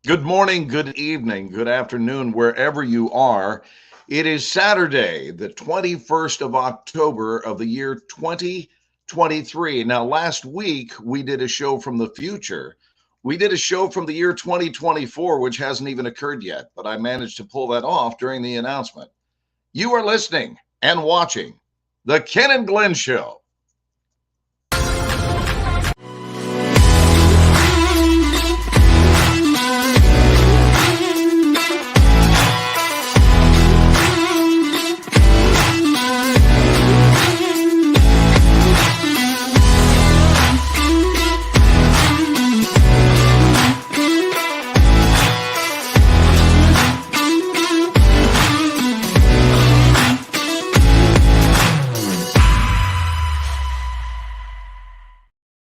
Good morning, good evening, good afternoon, wherever you are. It is Saturday, the 21st of October of the year 2023. Now, last week we did a show from the future. We did a show from the year 2024, which hasn't even occurred yet, but I managed to pull that off during the announcement. You are listening and watching The Ken and Glenn Show.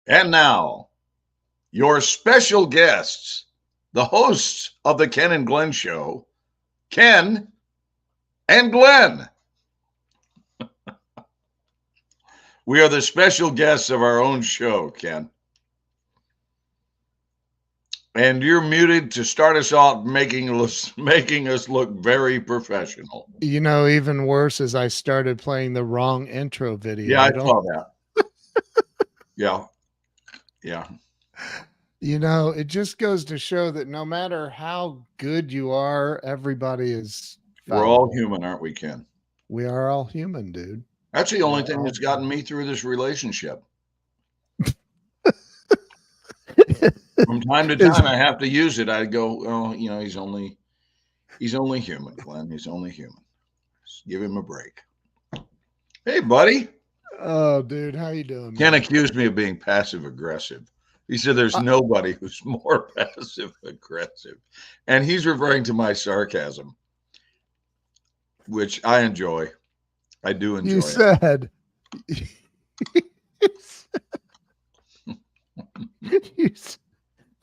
And now, your special guests, the hosts of the Ken and Glenn Show, Ken and Glenn. We are the special guests of our own show, Ken. And you're muted to start us off, making us look very professional. You know, even worse is I started playing the wrong intro video. Yeah, I saw that. Yeah. You know, it just goes to show that no matter how good you are, everybody is We're all fallible. human, aren't we, Ken? We are all human, dude. That's the only We're thing all that's gotten me through this relationship. From time to Is- time, I have to use it. I go, oh, he's only human, Glenn. He's only human. Just give him a break. Hey, buddy. Oh, dude, how you doing? Ken man? accused me of being passive aggressive. He said there's I- nobody who's more passive aggressive. And he's referring to my sarcasm, which I enjoy. I do enjoy You it. said. You s-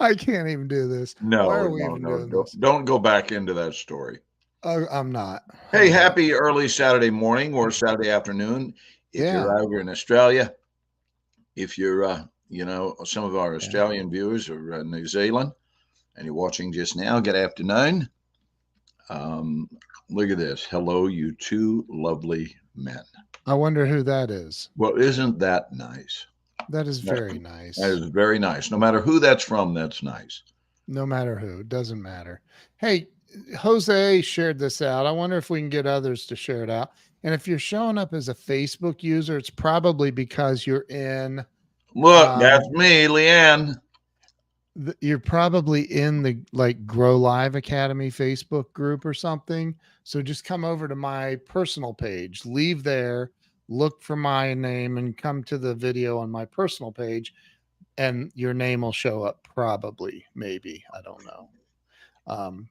I can't even do this. No, Why are we no, even no. doing this? Don't go back into that story. I'm not. Hey, I'm not. happy early Saturday morning or Saturday afternoon. If Yeah. you're over in Australia, if you're, some of our Australian viewers are in New Zealand and you're watching just now, good afternoon. Look at this. Hello, you two lovely men. I wonder who that is. Well, isn't that nice? That is That- very nice. That is very nice. No matter who that's from, that's nice. No matter who, it doesn't matter. Hey, Jose shared this out. I wonder if we can get others to share it out. And if you're showing up as a Facebook user, it's probably because you're in Look, that's me, Leanne. you're probably in the like Grow Live Academy Facebook group or something. So just come over to my personal page, leave there, look for my name and come to the video on my personal page and your name will show up probably, maybe, I don't know.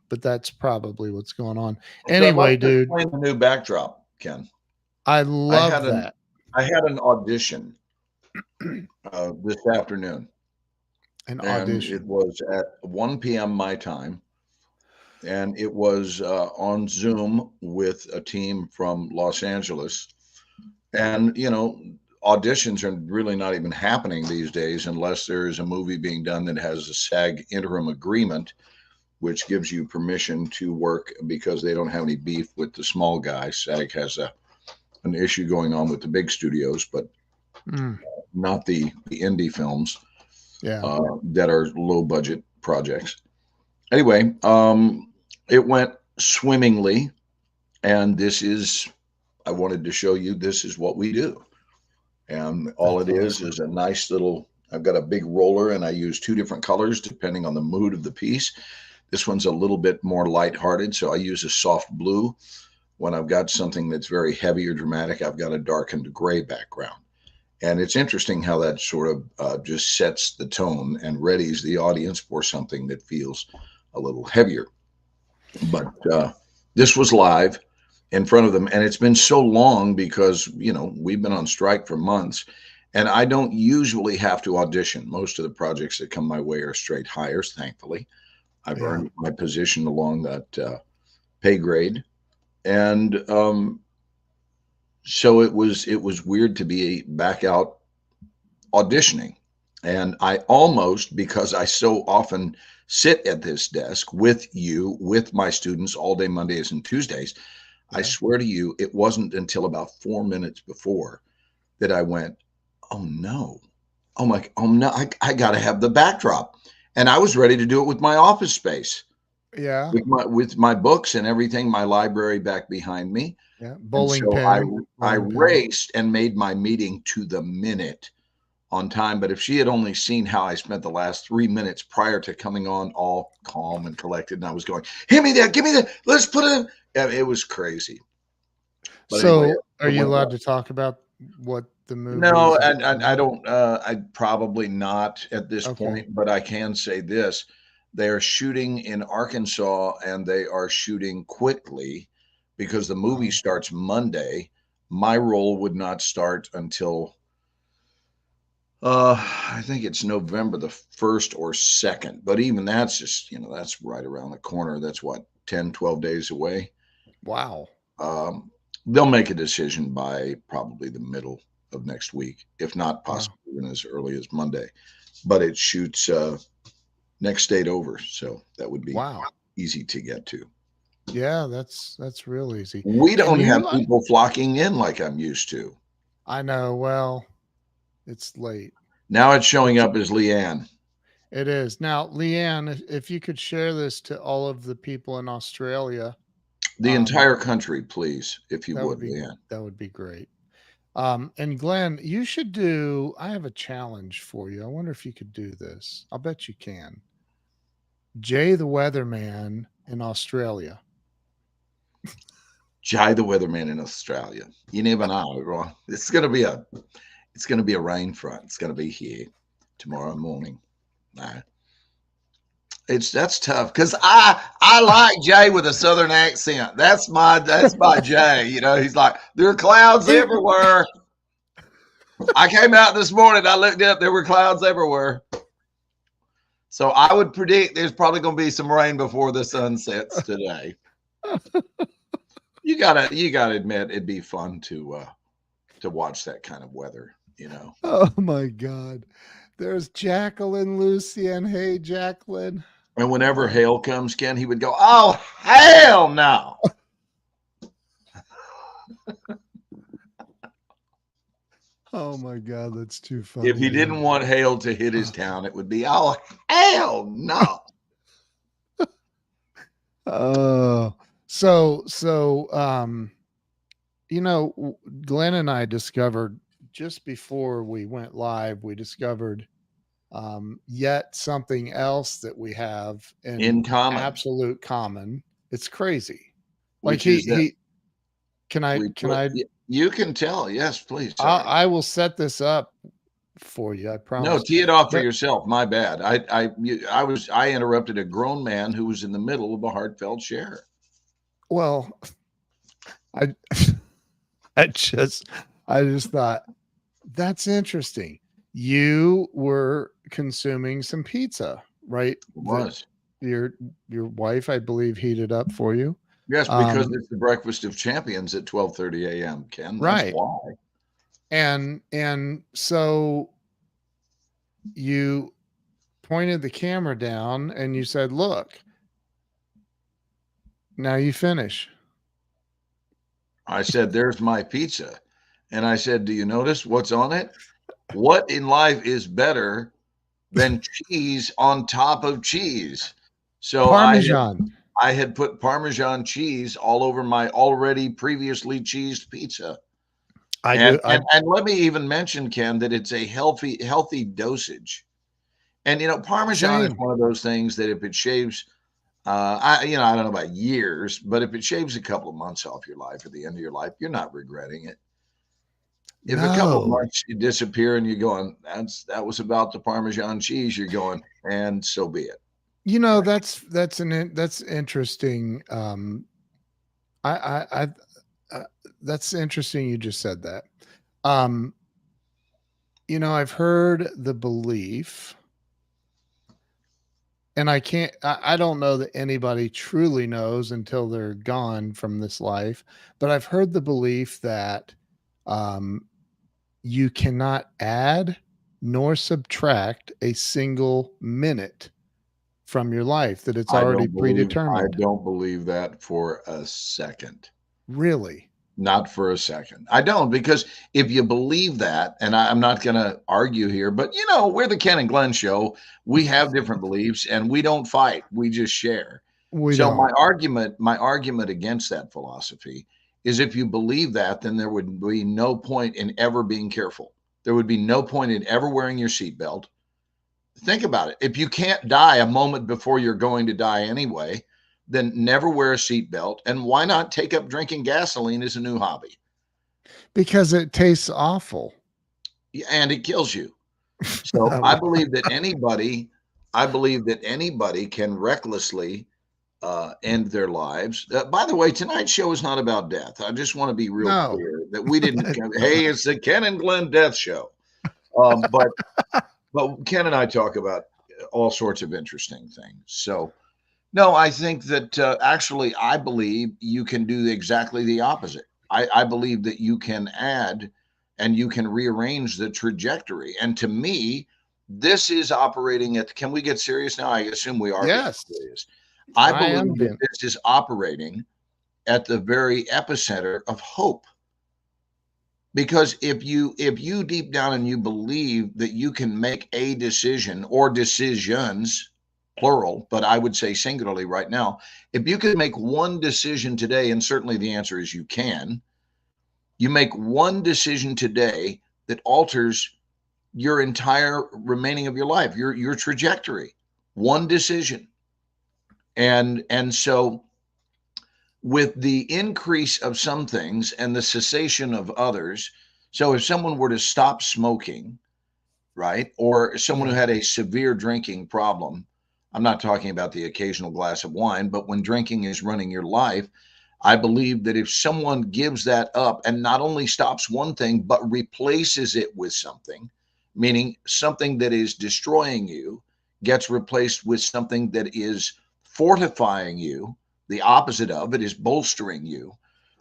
But that's probably what's going on. So I'd Anyway, like to dude, explain the new backdrop, Ken. I love had an- that. I had an audition this afternoon. An And audition. it was at 1 p.m. my time. And it was on Zoom with a team from Los Angeles. And, auditions are really not even happening these days unless there is a movie being done that has a SAG interim agreement, which gives you permission to work because they don't have any beef with the small guys. SAG has an issue going on with the big studios, but not the indie films. Yeah. That are low budget projects. Anyway, it went swimmingly, and I wanted to show you this is what we do. And all That's it is a nice little, I've got a big roller and I use two different colors depending on the mood of the piece. This one's a little bit more lighthearted, so I use a soft blue. When I've got something that's very heavy or dramatic, I've got a darkened gray background. And it's interesting how that sort of just sets the tone and readies the audience for something that feels a little heavier. But this was live in front of them. And it's been so long because, we've been on strike for months. And I don't usually have to audition. Most of the projects that come my way are straight hires, thankfully. I've earned my position along that pay grade. And so it was weird to be back out auditioning. And I almost, because I so often sit at this desk with you, with my students all day, Mondays and Tuesdays, I Yeah. swear to you, it wasn't until about 4 minutes before that I went, oh no, oh no, I got to have the backdrop. And I was ready to do it with my office space, Yeah. with my books and everything, my library back behind me. Yeah. And Bowling so pin. I Bowling pin. raced and made my meeting to the minute on time. But if she had only seen how I spent the last 3 minutes prior to coming on, all calm and collected, and I was going, "Hit me that, give me that, let's put it in." Yeah, it was crazy. But anyway, So, are it you went allowed well. to talk about what the No, movies are and I doing? don't. I'd probably not at this Okay. point, but I can say this: they are shooting in Arkansas, and they are shooting quickly because the movie Oh, starts Monday. My role would not start until I think it's November the 1st or 2nd, but even that's just, that's right around the corner. That's what, 10, 12 days away. wow. Um, they'll make a decision by probably the middle of next week, if not Wow. possibly even as early as Monday. But it shoots next state over, so that would be Wow. easy to get to. Yeah, that's real easy. We And don't have you, people flocking in like I'm used to. I know. Well, it's late. Now it's showing It's up as Leanne. it is. Now, Leanne, if you could share this to all of the people in Australia, The um, entire country, please, if you that would would, be Leanne. that would be great. And Glenn, you should I have a challenge for you. I wonder if you could do this. I'll bet you can. Jay the Weatherman in Australia. Jai the weatherman in Australia. You never know, right? It's gonna be a rain front. It's gonna be here tomorrow morning. No, that's tough because I like Jay with a southern accent. That's my Jay. He's like, there are clouds everywhere. I came out this morning. I looked up. There were clouds everywhere. So I would predict there's probably going to be some rain before the sun sets today. You gotta admit it'd be fun to watch that kind of weather. Oh my God. There's Jacqueline, Lucy, and hey, Jacqueline. And whenever Oh, hail comes, Ken, he would go, "Oh hell no!" oh my God, that's too If funny, he Glenn. didn't want hail to hit his town, it would be, "Oh hell no!" Oh, so Glenn and I discovered just before we went live, we discovered yet something else that we have in In common, absolute common. It's crazy. Like which is that he can I we can put. I You can tell. Yes, please. Sorry. I will set this up for you. I No, promise. tee it off for But yourself. My bad. I interrupted a grown man who was in the middle of a heartfelt share. well, I I just I just thought that's interesting. You were consuming some pizza, right? It That was. your your wife, I believe, heated up for you. Yes, because Um, it's the breakfast of champions at 12:30 a.m., Ken. That's right. why. And so you pointed the camera down and you said, "Look, now you finish." I said, "There's my pizza." And I said, "Do you notice what's on it? What in life is better than cheese on top of cheese?" So Parmesan. I had put Parmesan cheese all over my already previously cheesed pizza. I And do. I and and let me even mention, Ken, that it's a healthy dosage. And Parmesan is same. one of those things that if it shaves, I don't know about years, but if it shaves a couple of months off your life at the end of your life, you're not regretting it. If a couple of No. months you disappear and you're going, that was about the Parmesan cheese, you're going, and so be it. That's interesting. I that's interesting. You just said that. Um, I've heard the belief, and I don't know that anybody truly knows until they're gone from this life, but I've heard the belief that um, you cannot add nor subtract a single minute from your life, that it's I already I predetermined. don't believe that for a second. Really? Not for a second. I don't, because if you believe that, and I'm not going to argue here, but we're the Ken and Glenn show. We have different beliefs and we don't fight. We just share. We So don't. my argument against that philosophy is, if you believe that, then there would be no point in ever being careful. There would be no point in ever wearing your seatbelt. Think about it. If you can't die a moment before you're going to die anyway, then never wear a seatbelt. And why not take up drinking gasoline as a new hobby? Because it tastes awful. And it kills you. So I believe that anybody can recklessly end their lives. By the way, tonight's show is not about death. I just want to be real No. clear that we didn't. Hey, it's the Ken and Glenn Death Show. But Ken and I talk about all sorts of interesting things. So, no, I think that actually, I believe you can do exactly the opposite. I believe that you can add and you can rearrange the trajectory. And to me, this is operating at. Can we get serious now? I assume we are getting Yes, serious. I I am believe that being. this is operating at the very epicenter of hope. Because if you deep down and you believe that you can make a decision, or decisions, plural, but I would say singularly right now, if you could make one decision today, and certainly the answer is you make one decision today that alters your entire remaining of your life, your trajectory, one decision. And so, with the increase of some things and the cessation of others. So if someone were to stop smoking, right, or someone who Yeah. had a severe drinking problem, I'm not talking about the occasional glass of wine, but when drinking is running your life, I believe that if someone gives that up and not only stops one thing, but replaces it with something, meaning something that is destroying you gets replaced with something that is fortifying you, the opposite of it is bolstering you,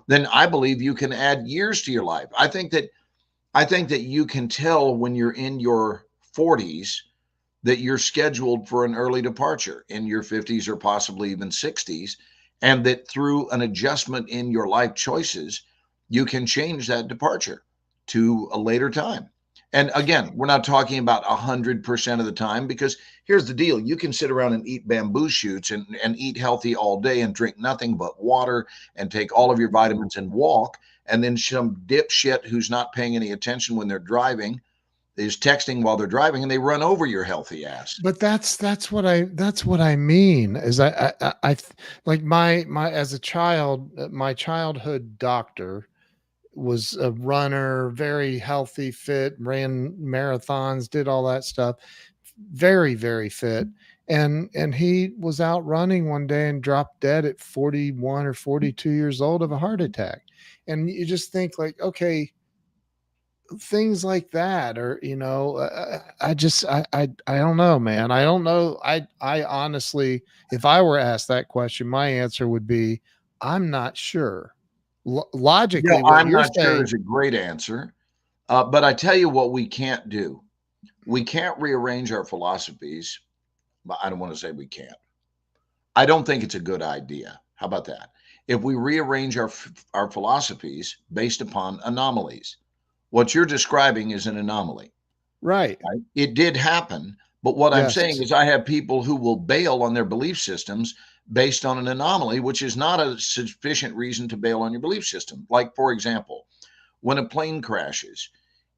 then I believe you can add years to your life. I think that you can tell when you're in your 40s that you're scheduled for an early departure in your 50s or possibly even 60s, and that through an adjustment in your life choices, you can change that departure to a later time. And again, we're not talking about 100% of the time, because here's the deal: you can sit around and eat bamboo shoots and eat healthy all day and drink nothing but water and take all of your vitamins and walk, and then some dipshit who's not paying any attention when they're driving is texting while they're driving, and they run over your healthy ass. But that's what I mean is like my as a child, my childhood doctor was a runner, very healthy, fit, ran marathons, did all that stuff, very, very fit. And he was out running one day and dropped dead at 41 or 42 years old of a heart attack. And you just think like, okay, things like that, or I don't know, man. I don't know. I honestly, if I were asked that question, my answer would be I'm not sure. Logically, what I'm you're not sure saying. is a great answer. But I tell you what we can't do. We can't rearrange our philosophies. But I don't want to say we can't. I don't think it's a good idea. How about that? If we rearrange our philosophies based upon anomalies, what you're describing is an anomaly. Right. Right? It did happen, but what I'm saying Yes. is I have people who will bail on their belief systems based on an anomaly, which is not a sufficient reason to bail on your belief system. Like, for example, when a plane crashes,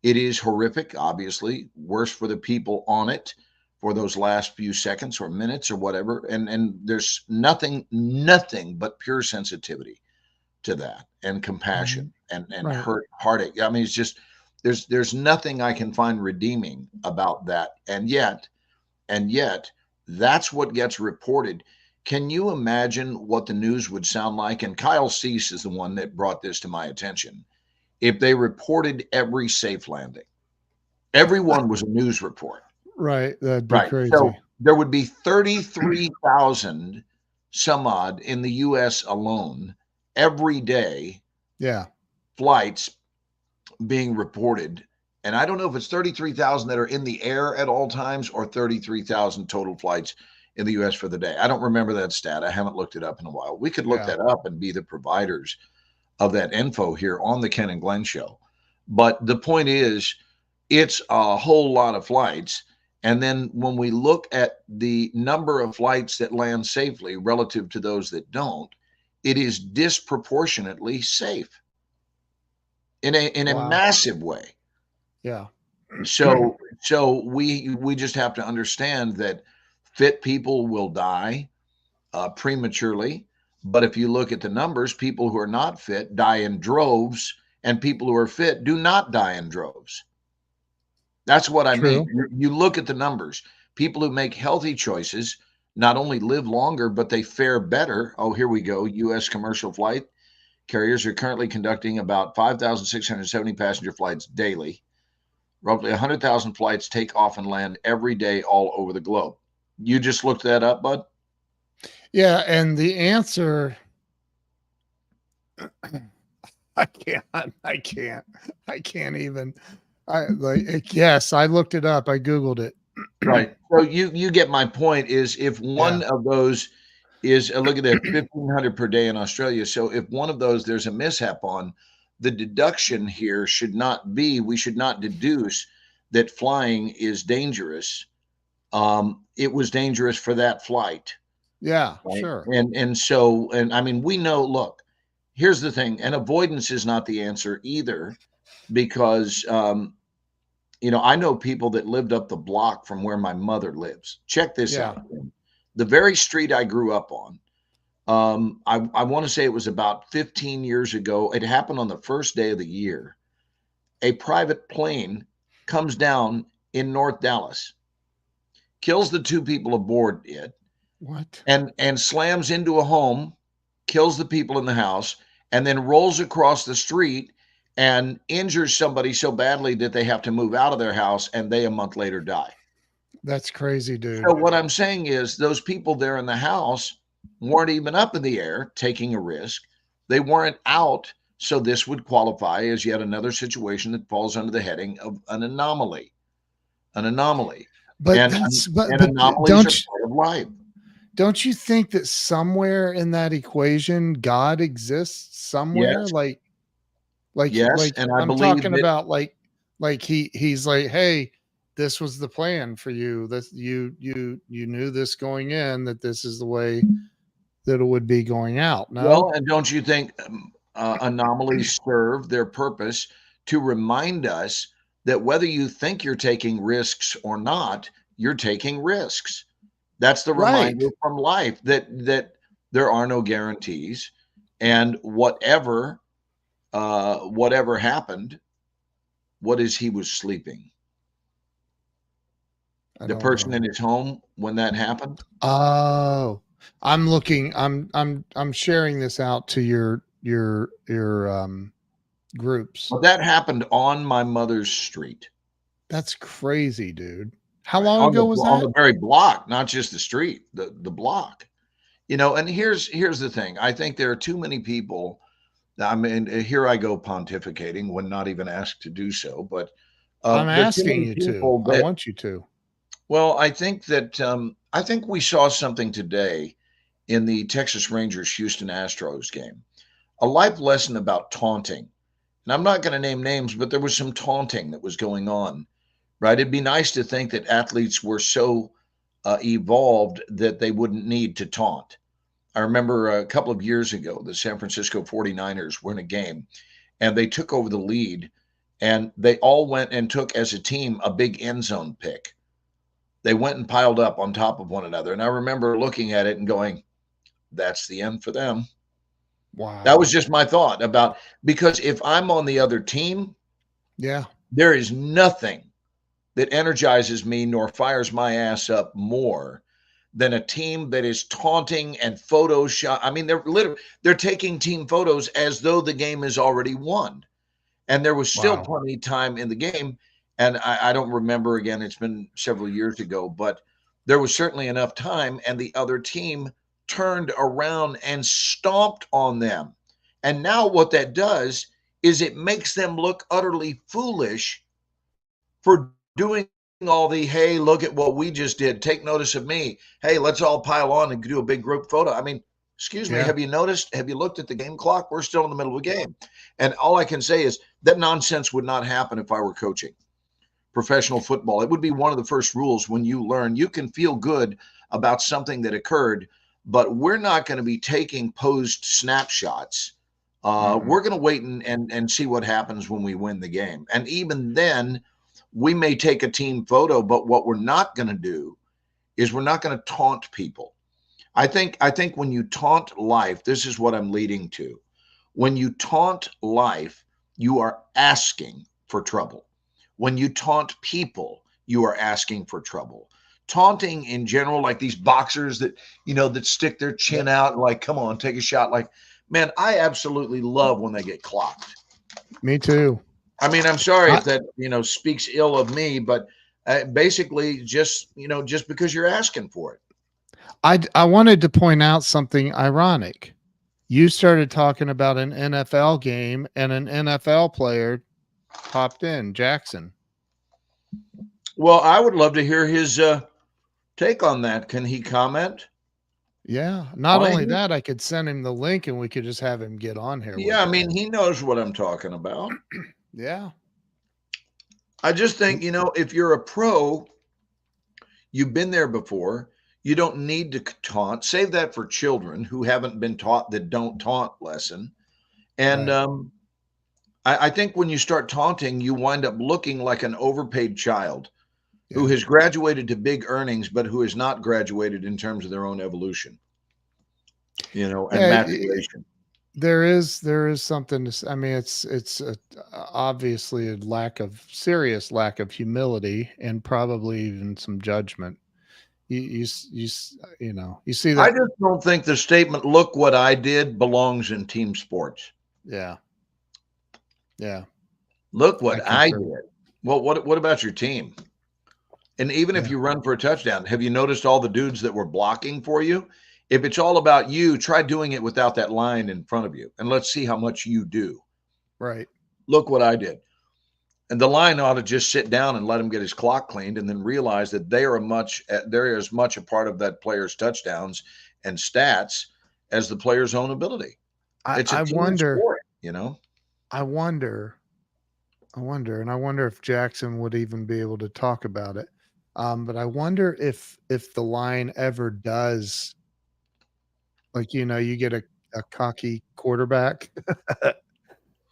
it is horrific, obviously, worse for the people on it for those last few seconds or minutes or whatever. And there's nothing but pure sensitivity to that, and compassion Mhm. and Right. heartache. I mean, it's just there's nothing I can find redeeming about that. And yet that's what gets reported. Can you imagine what the news would sound like? And Kyle Cease is the one that brought this to my attention. If they reported every safe landing, everyone was a news report. Right. That'd be Right. crazy. So there would be 33,000 some odd in the US alone every day, Yeah. flights being reported And I don't know if it's 33,000 that are in the air at all times or 33,000 total flights in the US for the day. I don't remember that stat. I haven't looked it up in a while. We could look Yeah. that up and be the providers of that info here on the Ken and Glenn show. But the point is, it's a whole lot of flights. And then when we look at the number of flights that land safely relative to those that don't, it is disproportionately safe in a Wow. massive way. Yeah. So we just have to understand that fit people will die prematurely. But if you look at the numbers, people who are not fit die in droves, and people who are fit do not die in droves. That's what I mean. True. You look at the numbers. People who make healthy choices not only live longer, but they fare better. Oh, here we go. U.S. commercial flight carriers are currently conducting about 5,670 passenger flights daily. Roughly 100,000 flights take off and land every day all over the globe. You just looked that up, bud? Yeah, and the answer I can't even. I like yes, I looked it up. I Googled it. Right. So you get my point is if one Yeah. of those is look at that 1,500 per day in Australia. So if one of those there's a mishap on, the deduction here should not be, we should not deduce that flying is dangerous. It was dangerous for that flight. Yeah, Right. sure. And I mean, we know, look, here's the thing, and avoidance is not the answer either, because I know people that lived up the block from where my mother lives. Check this Yeah. out. The very street I grew up on, I want to say it was about 15 years ago. It happened on the first day of the year. A private plane comes down in North Dallas, kills the two people aboard it, What? and slams into a home, kills the people in the house, and then rolls across the street and injures somebody so badly that they have to move out of their house, and they a month later die. That's crazy, So dude. what I'm saying is those people there in the house weren't even up in the air taking a risk. They weren't out. So this would qualify as yet another situation that falls under the heading of an anomaly. An anomaly. But And that's and but anomalies are part of life. don't you think that somewhere in that equation God exists somewhere? Yes, yes. Like And I I'm believe talking that about like he's like, hey, this was the plan for you. This you knew this going in, that this is the way that it would be going out. well, No? and don't you think anomalies serve their purpose to remind us that whether you think you're taking risks or not, you're taking risks. That's the Right. reminder from life that there are no guarantees, and whatever happened, what is he was sleeping. I The don't person know. in his home when that happened. Oh, I'm looking. I'm sharing this out to your groups. Well, that happened on my mother's street, That's crazy, dude. How right? long ago was On that? the very block, not just the street, the block. And here's the thing. I think there are too many people. I mean, here I go pontificating when not even asked to do so, but I'm there are too asking many you to. people I that. want you to. Well, I think we saw something today in the Texas Rangers Houston Astros game. A life lesson about taunting. And I'm not going to name names, but there was some taunting that was going on, right? It'd be nice to think that athletes were so evolved that they wouldn't need to taunt. I remember a couple of years ago, the San Francisco 49ers were in a game and they took over the lead, and they all went and took as a team a big end zone pick. They went and piled up on top of one another. And I remember looking at it and going, that's the end for them. That was Wow. just my thought about, because if I'm on the other team, Yeah. there is nothing that energizes me nor fires my ass up more than a team that is taunting and Photoshop. I mean, they're taking team photos as though the game is already won. And there was still Wow. plenty of time in the game. And I don't remember, again, it's been several years ago, but there was certainly enough time, and the other team turned around and stomped on them. And now what that does is it makes them look utterly foolish for doing all the, hey, look at what we just did. Take notice of me. Hey, let's all pile on and do a big group photo. I mean, excuse me, Yeah. have you noticed? Have you looked at the game clock? We're still in the middle of a game. And all I can say is that nonsense would not happen if I were coaching professional football. It would be one of the first rules when you learn you can feel good about something that occurred, but we're not going to be taking posed snapshots. We're going to wait and see what happens when we win the game. And even then, we may take a team photo, but what we're not going to do is we're not going to taunt people. I think when you taunt life, this is what I'm leading to. When you taunt life, you are asking for trouble. When you taunt people, you are asking for trouble. Taunting in general, like these boxers that, that stick their chin out and like, come on, take a shot. Like, man, I absolutely love when they get clocked. Me too. I mean, I'm sorry if that, speaks ill of me, but basically just because you're asking for it. I wanted to point out something ironic. You started talking about an NFL game and an NFL player popped in, Jackson. Well, I would love to hear his take on that. Can he comment? Yeah. Not only that, I could send him the link and we could just have him get on here. Yeah, I mean, he knows what I'm talking about. Yeah. I just think, if you're a pro, you've been there before. You don't need to taunt. Save that for children who haven't been taught the don't taunt lesson. And Right. I think when you start taunting, you wind up looking like an overpaid child who Yeah. has graduated to big earnings, but who has not graduated in terms of their own evolution, and maturation. There is something to, I mean, it's obviously serious lack of humility and probably even some judgment. You see I that. just don't think the statement, look what I did, belongs in team sports. Yeah. Yeah. Look what I did. Well, what about your team? And even if you run for a touchdown, have you noticed all the dudes that were blocking for you? If it's all about you, try doing it without that line in front of you, and let's see how much you do. Right. Look what I did. And the line ought to just sit down and let him get his clock cleaned and then realize that they're as much a part of that player's touchdowns and stats as the player's own ability. It's a team sport, I wonder, and I wonder if Jackson would even be able to talk about it. But I wonder if the line ever does, like, you get a cocky quarterback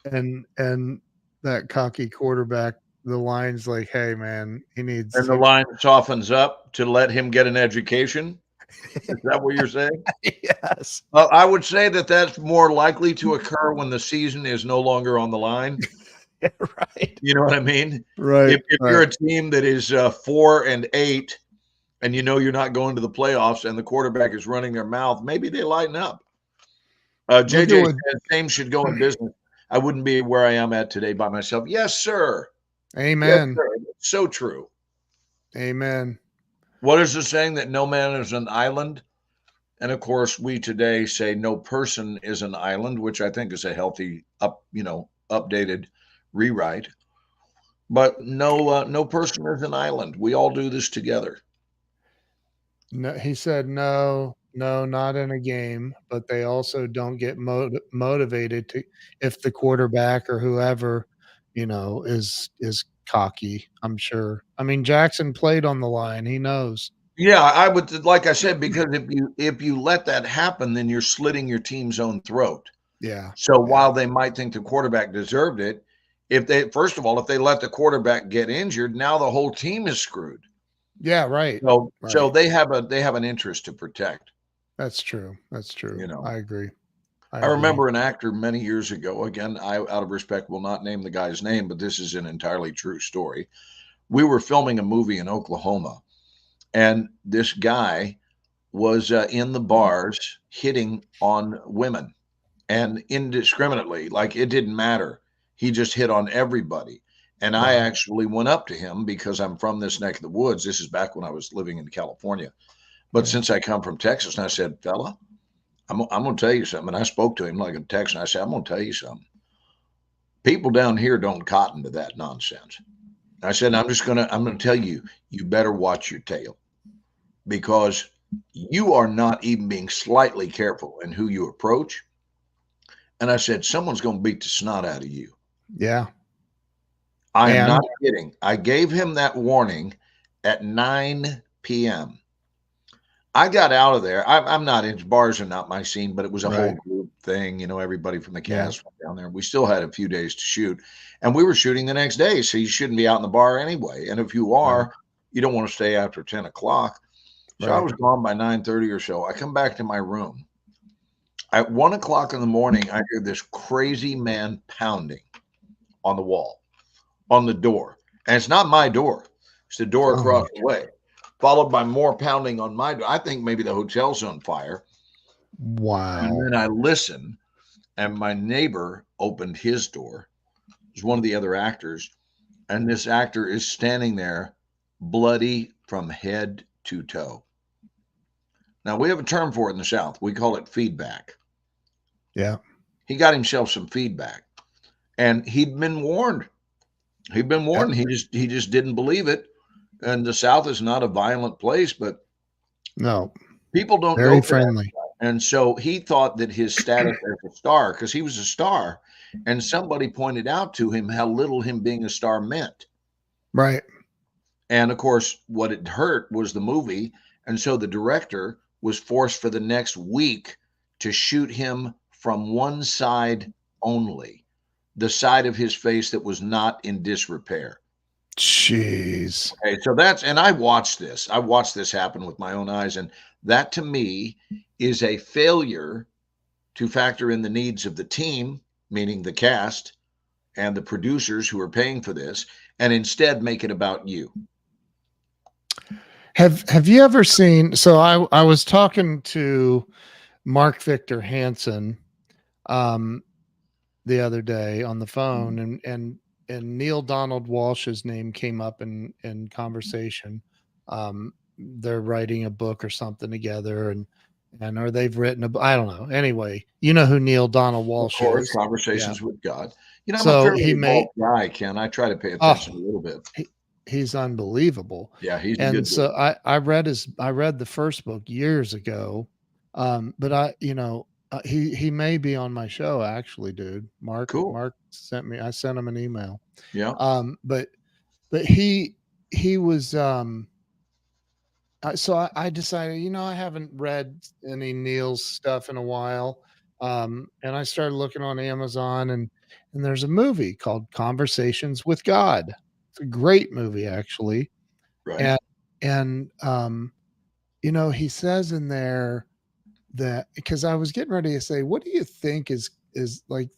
and that cocky quarterback, the line's like, hey man, he needs, and the line softens up to let him get an education. Is that what you're saying? Yes. Well, I would say that that's more likely to occur when the season is no longer on the line. Yeah, right. You know what I mean? Right. If you're a team that is 4-8 and you're not going to the playoffs and the quarterback is running their mouth, maybe they lighten up. JJ said same should go in business. I wouldn't be where I am at today by myself. Yes, sir. Amen. Yes, sir. So true. Amen. What is the saying that no man is an island? And of course, we today say no person is an island, which I think is a healthy, updated rewrite. But no person is an island. We all do this together. No, he said no, not in a game. But they also don't get motivated to, if the quarterback or whoever, is cocky. I'm sure. I mean, Jackson played on the line. He knows. Yeah, I would, like I said, because if you let that happen, then you're slitting your team's own throat. Yeah. So while they might think the quarterback deserved it, if they let the quarterback get injured, now the whole team is screwed. Yeah, right. So they have an interest to protect. That's true. I agree. I remember an actor many years ago. Again, I, out of respect, will not name the guy's name, but this is an entirely true story. We were filming a movie in Oklahoma, and this guy was in the bars hitting on women, and indiscriminately, like it didn't matter. He just hit on everybody. And I actually went up to him because I'm from this neck of the woods. This is back when I was living in California. But since I come from Texas, and I said, fella, I'm going to tell you something. And I spoke to him like a Texan. I said, I'm going to tell you something. People down here don't cotton to that nonsense. I said, I'm gonna tell you, you better watch your tail because you are not even being slightly careful in who you approach. And I said, someone's going to beat the snot out of you. Yeah. I am And not kidding. I gave him that warning at 9 p.m. I got out of there. I'm not in bars are not my scene, but it was a whole right. group thing. You know, everybody from the Yeah. cast went down there. We still had a few days to shoot, and we were shooting the next day. So you shouldn't be out in the bar anyway. And if you Right. are, you don't want to stay after 10 o'clock. So I Right. was gone by 9:30 or so. I come back to my room. At 1 o'clock in the morning, I hear this crazy man pounding on the wall, on the door. And it's not my door, it's the door Oh my across the way, followed by more pounding on my door. I think maybe the hotel's on fire. And wow. then I listen, and my neighbor opened his door. It was one of the other actors. And this actor is standing there, bloody from head to toe. Now, we have a term for it in the South. We call it feedback. Yeah. He got himself some feedback, and he'd been warned. He'd been Yeah. warned. He just didn't believe it. And the South is not a violent place, but No. people don't Very go for that. friendly. And so he thought that his status as a star, because he was a star, and somebody pointed out to him how little him being a star meant. Right. And of course, what it hurt was the movie. And so the director was forced for the next week to shoot him from one side only, the side of his face that was not in disrepair. Jeez. Okay, so that's, and I watched this. I watched this happen with my own eyes. And that to me is a failure to factor in the needs of the team, meaning the cast and the producers who are paying for this, and instead make it about you. Have you ever seen, so I was talking to Mark Victor Hansen um the other day on the phone, and Neil Donald Walsh's name came up in conversation. They're writing a book or something together, and or they've written I don't know. Anyway, you know who Neil Donald Of Walsh course, is. Yeah. conversations with God. You know, I'm a So fairly he made involved guy, Ken. I try to pay attention a oh little bit. he's unbelievable. Yeah, he's a And good dude. so I read the first book years ago. But he may be on my show actually, dude. Cool. Mark I sent him an email. Yeah. But he was so I decided, I haven't read any Neil's stuff in a while. And I started looking on Amazon, and there's a movie called Conversations with God. It's a great movie actually. Right. And he says in there that, because I was getting ready to say, what do you think is like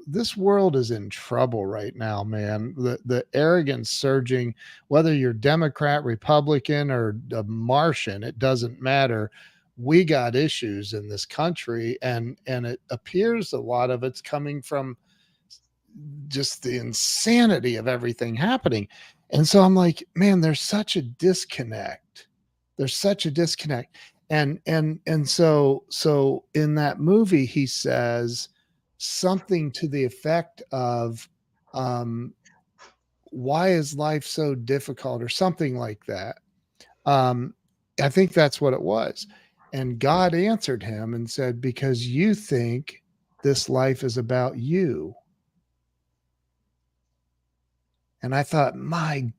this world is in trouble right now, man. The arrogance surging, whether you're Democrat, Republican, or a Martian, it doesn't matter. We got issues in this country, and it appears a lot of it's coming from just the insanity of everything happening. And so I'm like, man, there's such a disconnect. There's such a disconnect. And so in that movie, he says something to the effect of, why is life so difficult, or something like that. Um, I think that's what it was. And God answered him and said, because you think this life is about you. And I thought, my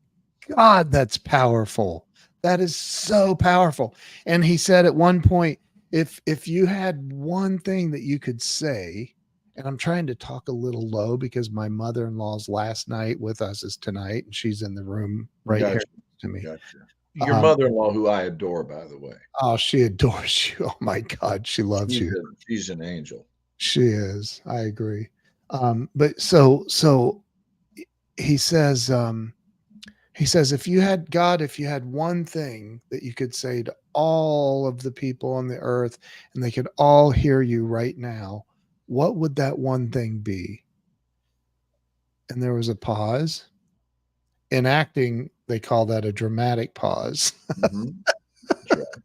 God, that's powerful. That is so powerful. And he said at one point, if you had one thing that you could say, and I'm trying to talk a little low because my mother-in-law's last night with us is tonight, and she's in the room right here Gotcha. to me. Gotcha. Your Um, mother-in-law, who I adore, by the way. oh, she adores you. Oh my God, she loves you. She's an angel. She is. I agree. But so he says, if you had God, if you had one thing that you could say to all of the people on the earth, and they could all hear you right now, what would that one thing be? And there was a pause. In acting, they call that a dramatic pause. Mm-hmm. That's right.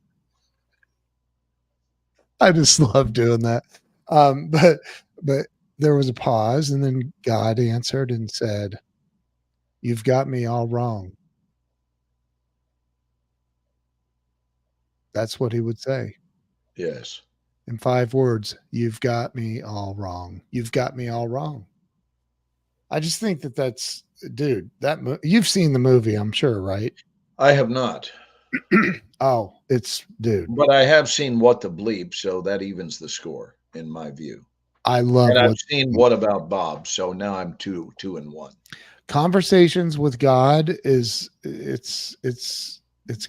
I just love doing that. But there was a pause, and then God answered and said, You've got me all wrong. That's what he would say Yes. in 5 words. You've got me all wrong. You've got me all wrong. I just think that that's dude, you've seen the movie, I'm sure, right? I have not, Oh, it's dude. but I have seen What the Bleep, so that evens the score in my view. I love And I've what seen What About Bob, so now I'm two and one. Conversations with God is. It's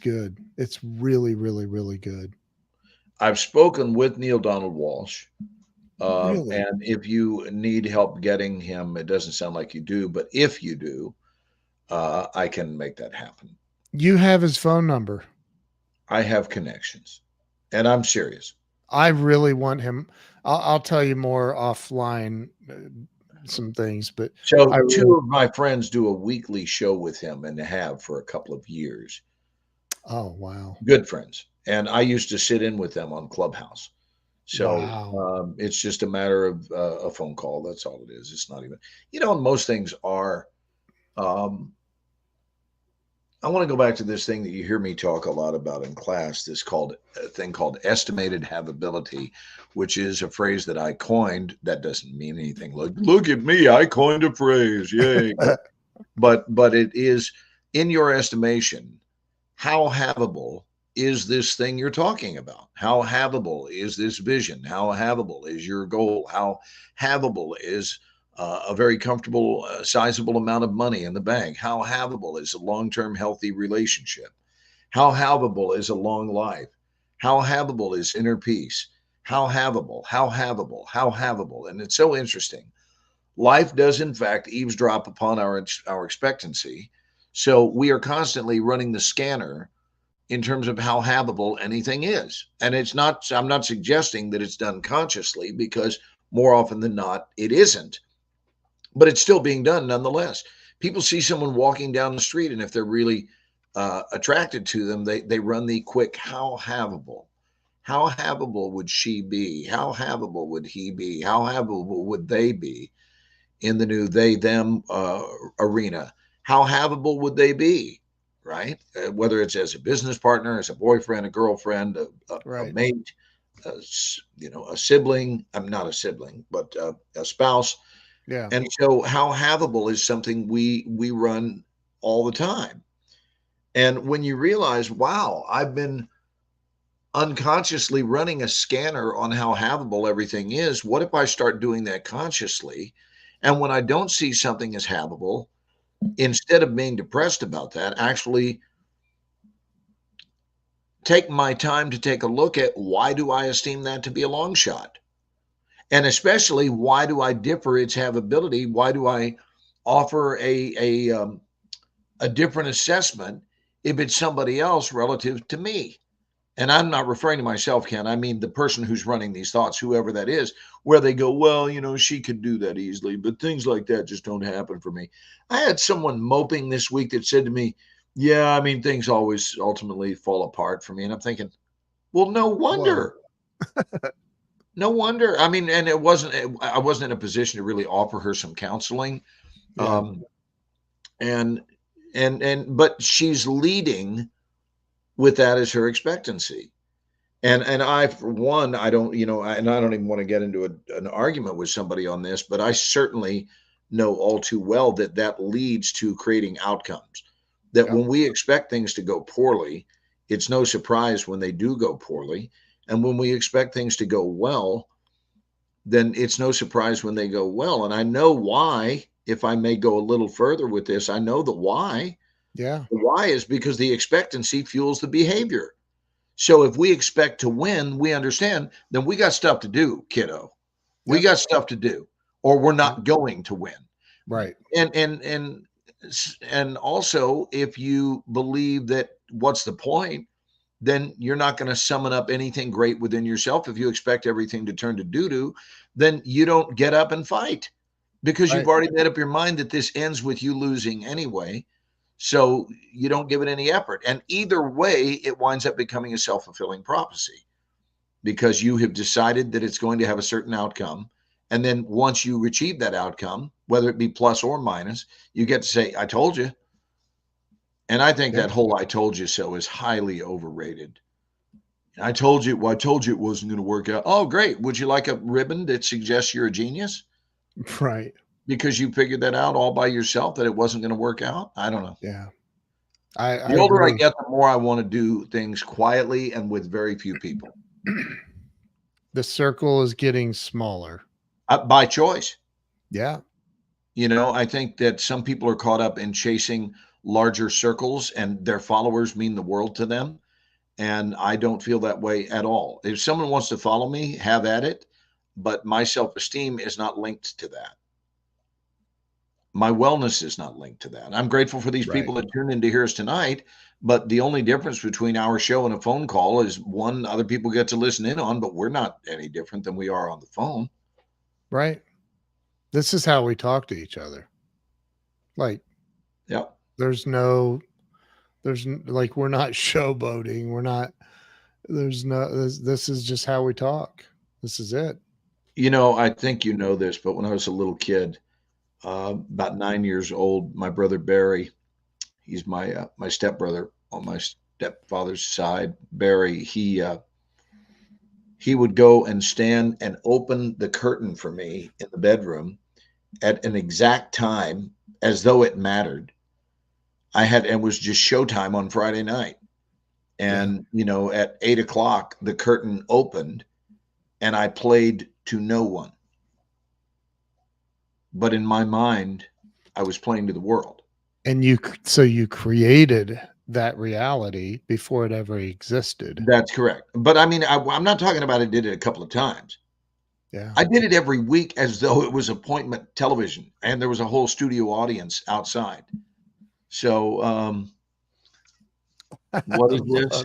good. It's really, really, really good. I've spoken with Neil Donald Walsh. Really? And if you need help getting him, it doesn't sound like you do, but if you do, I can make that happen. You have his phone number. I have connections, and I'm serious. I really want him. I'll tell you more offline, some things, but I So two really. of my friends do a weekly show with him and have for a couple of years. Oh, wow. Good friends. And I used to sit in with them on Clubhouse. So Wow. it's just a matter of a phone call. That's all it is. It's not even, most things are. Um, I want to go back to this thing that you hear me talk a lot about in class, this called a thing called estimated havability, which is a phrase that I coined. That doesn't mean anything. Look at me, I coined a phrase. Yay. But it is, in your estimation, how havable is this thing you're talking about? How havable is this vision? How havable is your goal? How havable is a very comfortable, sizable amount of money in the bank? How havable is a long term healthy relationship? How havable is a long life? How havable is inner peace? How havable, how havable, how havable. And it's so interesting. Life does, in fact, eavesdrop upon our expectancy. So we are constantly running the scanner in terms of how habitable anything is. And I'm not suggesting that it's done consciously, because more often than not, it isn't, but it's still being done nonetheless. People see someone walking down the street, and if they're really attracted to them, they run the quick, how habitable. How habitable would she be? How habitable would he be? How habitable would they be in the new they them arena? How habitable would they be? Right? Whether it's as a business partner, as a boyfriend, a girlfriend, a Right. mate, a sibling. I'm not a sibling, but a spouse. Yeah. And so, how habitable is something we run all the time. And when you realize, wow, I've been unconsciously running a scanner on how habitable everything is. What if I start doing that consciously? And when I don't see something as habitable, instead of being depressed about that, actually take my time to take a look at, why do I esteem that to be a long shot? And especially, why do I differ its habitability? Why do I offer a different assessment if it's somebody else relative to me? And I'm not referring to myself, Ken. I mean the person who's running these thoughts, whoever that is, where they go, well, she could do that easily, but things like that just don't happen for me. I had someone moping this week that said to me, yeah, I mean, things always ultimately fall apart for me. And I'm thinking, well, no Whoa. wonder. No wonder. I mean, and I wasn't in a position to really offer her some counseling. Yeah. Um, and, but she's leading with that as her expectancy. And I, for one, I don't, and I don't even want to get into an argument with somebody on this, but I certainly know all too well that that leads to creating outcomes. That Yep. when we expect things to go poorly, it's no surprise when they do go poorly. And when we expect things to go well, then it's no surprise when they go well. And I know why. If I may go a little further with this, I know the why. Yeah. The why is because the expectancy fuels the behavior. So if we expect to win, we understand, then we got stuff to do, kiddo. We Yep. got stuff to do, or we're Yep. not going to win. Right. And also, if you believe that, what's the point, then you're not going to summon up anything great within yourself. If you expect everything to turn to doo-doo, then you don't get up and fight, because you've Right. already made up your mind that this ends with you losing anyway. So you don't give it any effort. And either way, it winds up becoming a self-fulfilling prophecy, because you have decided that it's going to have a certain outcome, And then once you achieve that outcome, whether it be plus or minus, you get to say, I told you. And I think Yeah. that whole I told you so is highly overrated. I told you, well, I told you it wasn't going to work out. Oh, great. Would you like a ribbon that suggests you're a genius? Right. Because you figured that out all by yourself that it wasn't going to work out? I don't know. Yeah. I The older I agree. get, the more I want to do things quietly and with very few people. The circle is getting smaller. By choice. Yeah. I think that some people are caught up in chasing larger circles and their followers mean the world to them. And I don't feel that way at all. If someone wants to follow me, have at it. But my self esteem is not linked to that. My wellness is not linked to that. I'm grateful for these Right. people that tune in to hear us tonight. But the only difference between our show and a phone call is one, other people get to listen in on, but we're not any different than we are on the phone. Right. This is how we talk to each other. Like, Yep. there's like, we're not showboating. We're not, this is just how we talk. This is it. I think you know this, but when I was a little kid, about 9 years old, my brother Barry, he's my stepbrother on my stepfather's side. Barry, he would go and stand and open the curtain for me in the bedroom at an exact time as though it mattered. It was just showtime on Friday night. And, at 8 o'clock, the curtain opened and I played to no one. But in my mind, I was playing to the world. And so you created that reality before it ever existed. That's correct. But I mean, I'm not talking about I did it a couple of times. Yeah. I did it every week as though it was appointment television and there was a whole studio audience outside. So, what is this?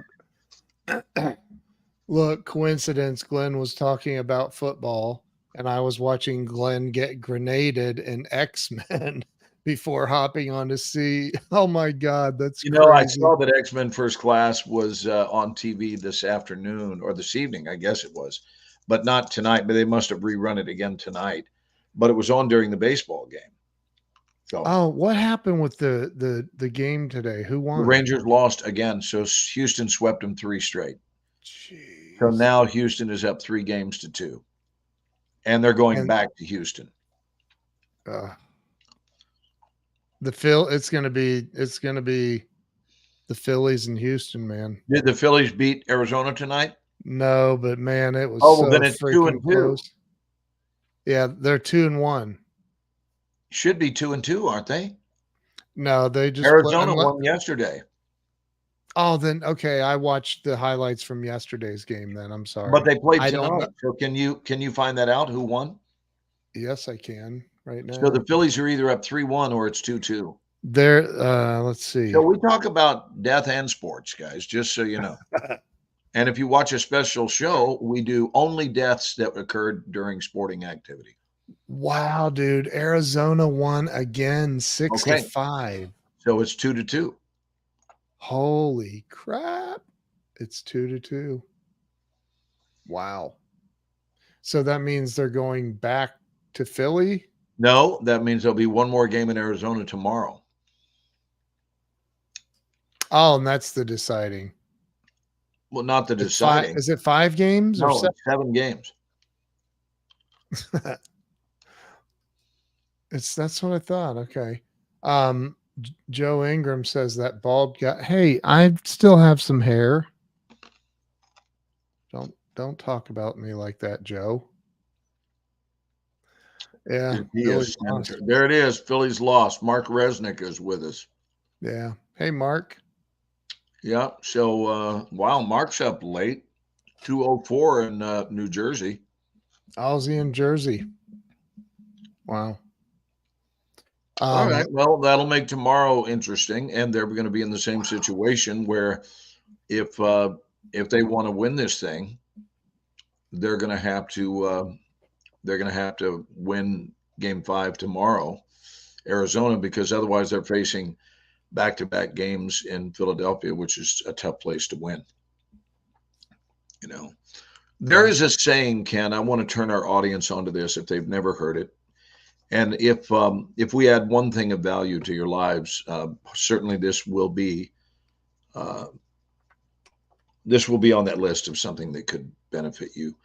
Look, coincidence. Glenn was talking about football, and I was watching Glenn get grenaded in X-Men before hopping on to see. Oh my God, that's I crazy. saw that X-Men First Class was on TV this afternoon or this evening, I guess it was, but not tonight. But they must have rerun it again tonight. But it was on during the baseball game. So Oh, what happened with the game today? Who the won? Rangers lost again, so Houston swept them 3 straight. Jeez. So now Houston is up 3-2, and they're going back to Houston. It's gonna be the Phillies in Houston, man. Did the Phillies beat Arizona tonight? No, but man, it was well, so then it's freaking 2-2. close. Yeah, they're 2-1. Should be 2-2, aren't they? No, they just Arizona won yesterday. Oh, then okay. I watched the highlights from yesterday's game. Then I'm sorry, but they played tonight. So can you find that out? Who won? Yes, I can right now. So the Phillies are either up 3-1 or it's 2-2. They're let's see. So we talk about death and sports, guys, just so you know. And if you watch a special show, we do only deaths that occurred during sporting activity. Wow, dude. Arizona won again 6-5. So it's 2-2. Holy crap. It's 2-2. Wow. So that means they're going back to Philly? No, that means there'll be one more game in Arizona tomorrow. Oh, and that's the deciding. Well, not the deciding. Is it 5 games? No, or 7 games. That's what I thought. Okay. Joe Ingram says that bald guy. Hey, I still have some hair. Don't talk about me like that, Joe. Yeah. There it is. Phillies lost. Mark Resnick is with us. Yeah. Hey, Mark. Yeah. So, wow, Mark's up late. 2:04 in New Jersey. Aussie in Jersey. Wow. All right. Well, that'll make tomorrow interesting, and they're going to be in the same situation where, if they want to win this thing, they're going to have to win Game 5 tomorrow, Arizona, because otherwise they're facing back-to-back games in Philadelphia, which is a tough place to win. There is a saying, Ken. I want to turn our audience onto this if they've never heard it. And if we add one thing of value to your lives, certainly uh, this will be on that list of something that could benefit you.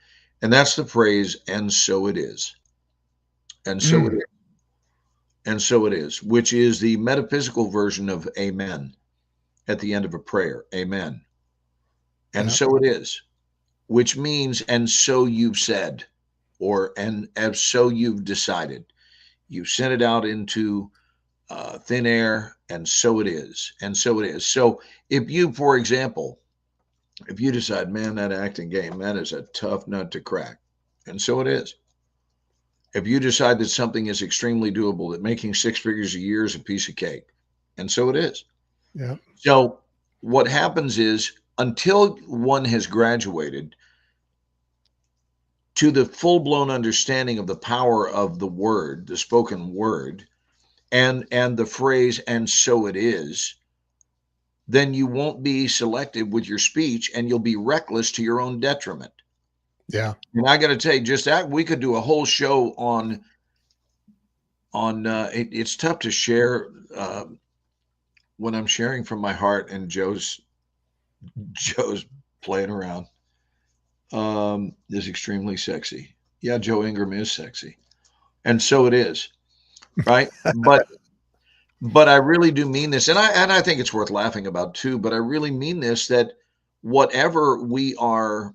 And that's the phrase, and so it is. And so it Mm, is. And so it is, which is the metaphysical version of amen at the end of a prayer. Amen. And yeah. so it is, which means, and so you've said, or and so you've decided. You've sent it out into thin air, and so it is. And so it is. So if you, for example, if you decide, man, that acting game, that is a tough nut to crack, and so it is. If you decide that something is extremely doable, that making six figures a year is a piece of cake, and so it is. Yeah. So what happens is until one has graduated to the full blown understanding of the power of the word, the spoken word, and the phrase, and so it is, then you won't be selective with your speech and you'll be reckless to your own detriment. Yeah. And I got to tell you, just that we could do a whole show on it's tough to share when I'm sharing from my heart and Joe's playing around. Is extremely sexy. Yeah, Joe Ingram is sexy, and so it is, right? But I really do mean this, and I think it's worth laughing about too. But I really mean this, that whatever we are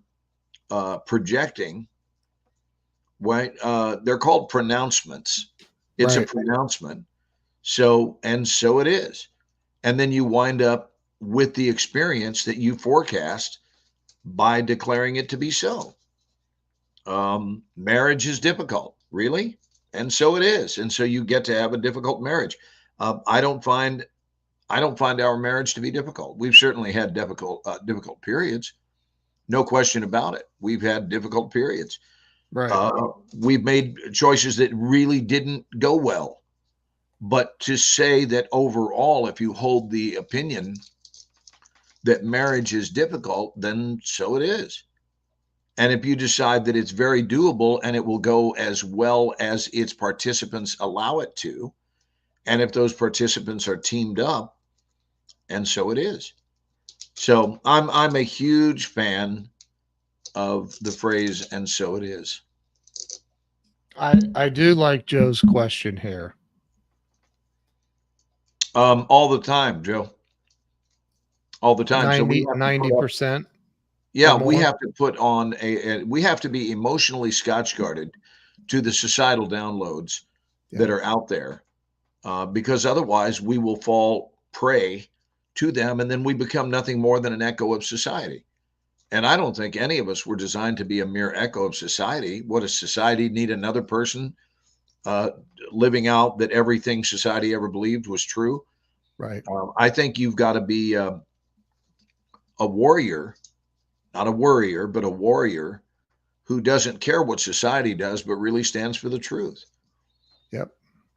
projecting, right? They're called pronouncements. It's a Right. pronouncement. So and so it is, and then you wind up with the experience that you forecast by declaring it to be so. Marriage is difficult, really, and so it is, and so you get to have a difficult marriage. I don't find our marriage to be difficult. We've certainly had difficult periods, no question about it. We've had difficult periods. Right. We've made choices that really didn't go well. But to say that overall, if you hold the opinion that marriage is difficult, then so it is. And if you decide that it's very doable and it will go as well as its participants allow it to, and if those participants are teamed up, and so it is. So I'm a huge fan of the phrase, and so it is. I do like Joe's question here. All the time, Joe. All the time. So we 90, have to put up, 90% or yeah, we more. have to put on we have to be emotionally scotch guarded to the societal downloads that Yeah. are out there, because otherwise we will fall prey to them, and then we become nothing more than an echo of society. And I don't think any of us were designed to be a mere echo of society. What does society need? Another person uh, living out that everything society ever believed was true? Right. I think you've got to be a warrior, not a worrier, but a warrior who doesn't care what society does, but really stands for the truth. Yep.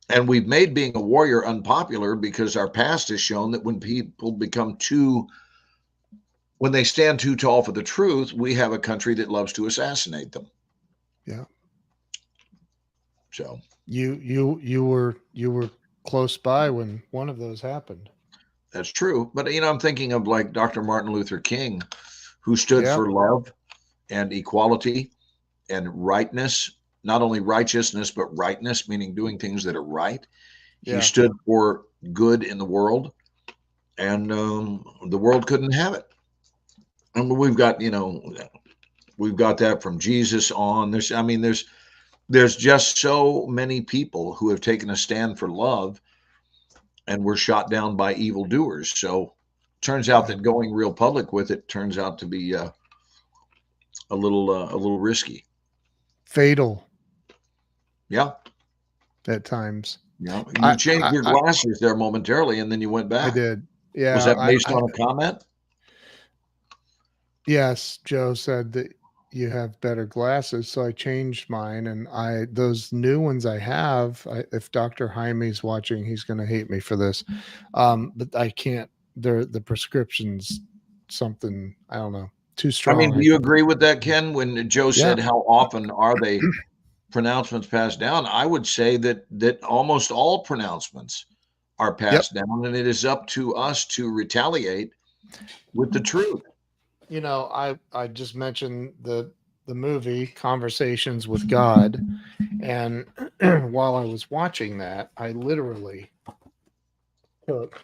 And we've made being a warrior unpopular because our past has shown that when people become too, when they stand too tall for the truth, we have a country that loves to assassinate them. Yeah. So You were close by when one of those happened. that's true. But, I'm thinking of like Dr. Martin Luther King, who stood Yep. for love and equality and rightness, not only righteousness, but rightness, meaning doing things that are right. He Yeah. stood for good in the world, and the world couldn't have it. And we've got that from Jesus on. There's just so many people who have taken a stand for love and were shot down by evildoers. So turns out Yeah. that going real public with it turns out to be a little risky. Fatal Yeah, at times. yeah. I You changed I your I, glasses there momentarily, and then you went I back. did. Was Yeah. that based on a comment? Yes, Joe said that you have better glasses, so I changed mine, and I those new ones I have. If Dr. Jaime's watching, he's going to hate me for this, but I can't. They're the prescriptions something I don't know. too I mean, strong. do you agree with that, Ken? When Joe Yeah. said, how often are they pronouncements passed down? I would say that almost all pronouncements are Yep. passed down, and it is up to us to retaliate with the truth. You know, I just mentioned the movie Conversations with God, and while I was watching that, I literally took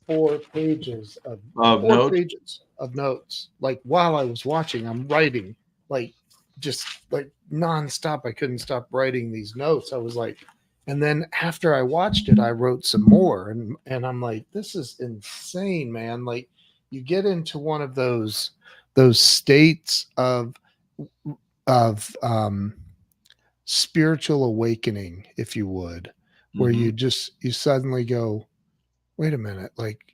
4 pages of Of note, notes. Like while I was watching, I'm writing like just like nonstop. I couldn't stop writing these notes. I was like, and then after I watched it, I wrote some more, and I'm like, this is insane, man. Like you get into one of those states of spiritual awakening, if you would, where mhm. you suddenly go, wait a minute, like,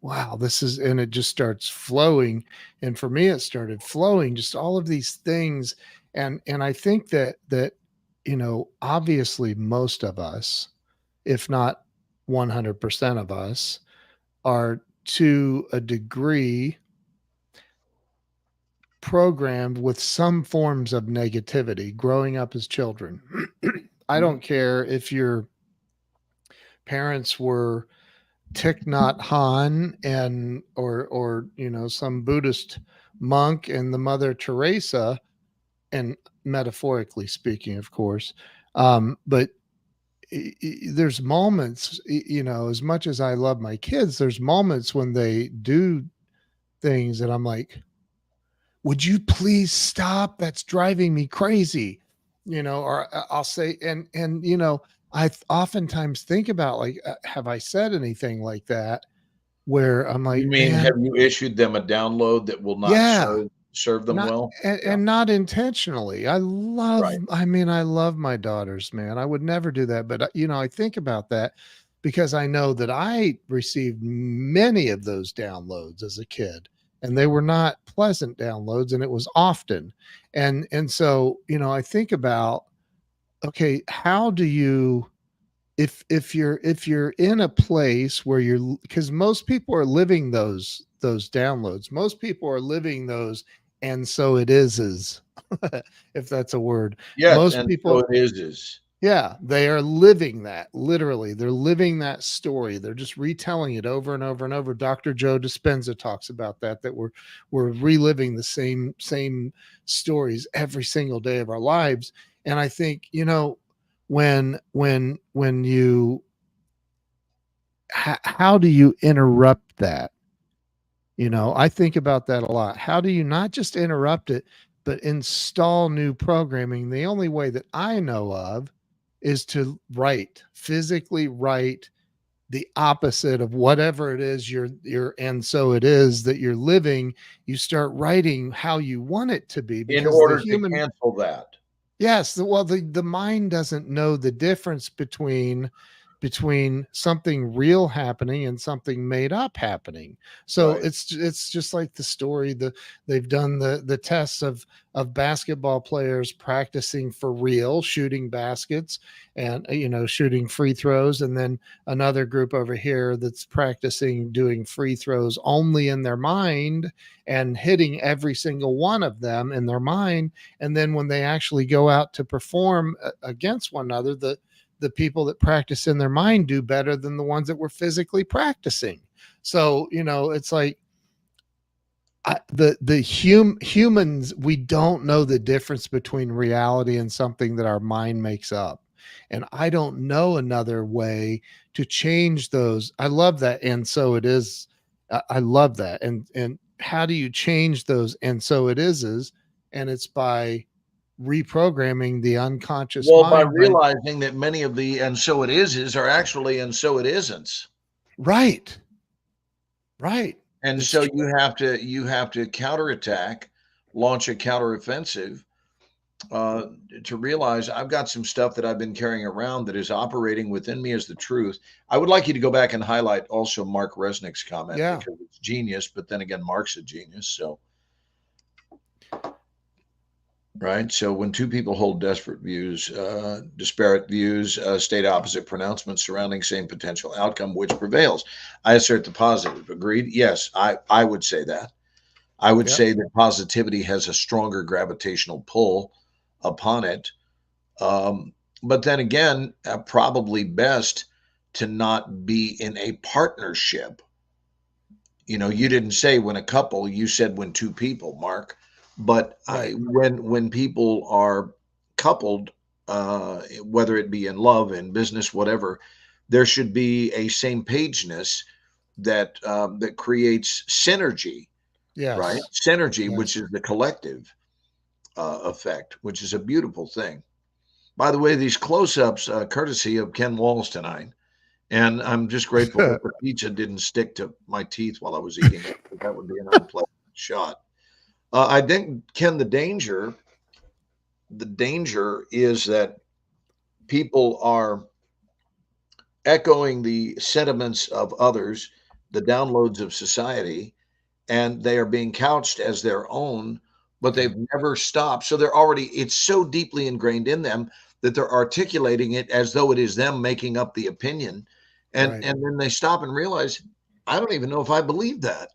wow, this is, and it just starts flowing. And for me, it started flowing, just all of these things. And I think that, obviously most of us, if not 100% of us, are to a degree programmed with some forms of negativity growing up as children. I don't care if your parents were Thich Nhat Hanh and or some Buddhist monk and the Mother Teresa, and metaphorically speaking, of course. But there's moments, as much as I love my kids, there's moments when they do things that I'm like, would you please stop? That's driving me crazy. Or I'll say, and I oftentimes think about like, have I said anything like that? Where I'm You like, mean, man, have you issued them a download that will not yeah, serve them not well? Yeah, and not intentionally. right. I love my daughters, man. I would never do that, but I think about that because I know that I received many of those downloads as a kid, and they were not pleasant downloads, and it was often. And so, I think about, okay, how do you, if you're in a place where you're, because most people are living those downloads, most people are living those, and so it is if that's a word. Yes, Most and so people, it is. yeah, they are living that, literally they're living that story, they're just retelling it over and over and over. Dr. Joe Dispenza talks about that we're reliving the same stories every single day of our lives. And I think, when you, how do you interrupt that? I think about that a lot. How do you not just interrupt it, but install new programming? The only way that I know of is to physically write the opposite of whatever it is and so it is that you're living. You start writing how you want it to be, In because the order to human, cancel that. yes, well, the mind doesn't know the difference between something real happening and something made up happening. So Right. it's just like the story, they've done the tests of basketball players practicing for real, shooting baskets and shooting free throws, and then another group over here that's practicing doing free throws only in their mind and hitting every single one of them in their mind. And then when they actually go out to perform against one another, the people that practice in their mind do better than the ones that were physically practicing. So it's like, humans, we don't know the difference between reality and something that our mind makes up. And I don't know another way to change those. I love that. And so it is. I love that. And how do you change those? And so it is, and it's by reprogramming the unconscious Well, by mind by, realizing that many of the "and so it is" are actually "and so it isn't." right, right. And It's so true. you have to counterattack, launch a counteroffensive, uh, to realize I've got some stuff that I've been carrying around that is operating within me as the truth. I would like you to go back and highlight also Mark Resnick's comment Yeah. because it's genius, but then again, Mark's a genius. So right? So when two people hold disparate views, state opposite pronouncements surrounding same potential outcome, which prevails? I assert the positive. Agreed? Yes, I would say that. I would Yep. say that positivity has a stronger gravitational pull upon it. But then again, probably best to not be in a partnership. You didn't say when a couple, you said when two people, Mark. But Right. when people are coupled, whether it be in love, in business, whatever, there should be a same pageness that creates synergy, right? Yes. Synergy, which Yes. is the collective effect, which is a beautiful thing. By the way, these close-ups, courtesy of Ken Walls tonight, and I'm just grateful that the pizza didn't stick to my teeth while I was eating it. That would be an unpleasant shot. I think, Ken, the danger is that people are echoing the sentiments of others, the downloads of society, and they are being couched as their own, but Yeah. they've never stopped. So it's so deeply ingrained in them that they're articulating it as though it is them making up the opinion. And Right. and then they stop and realize, I don't even know if I believe that.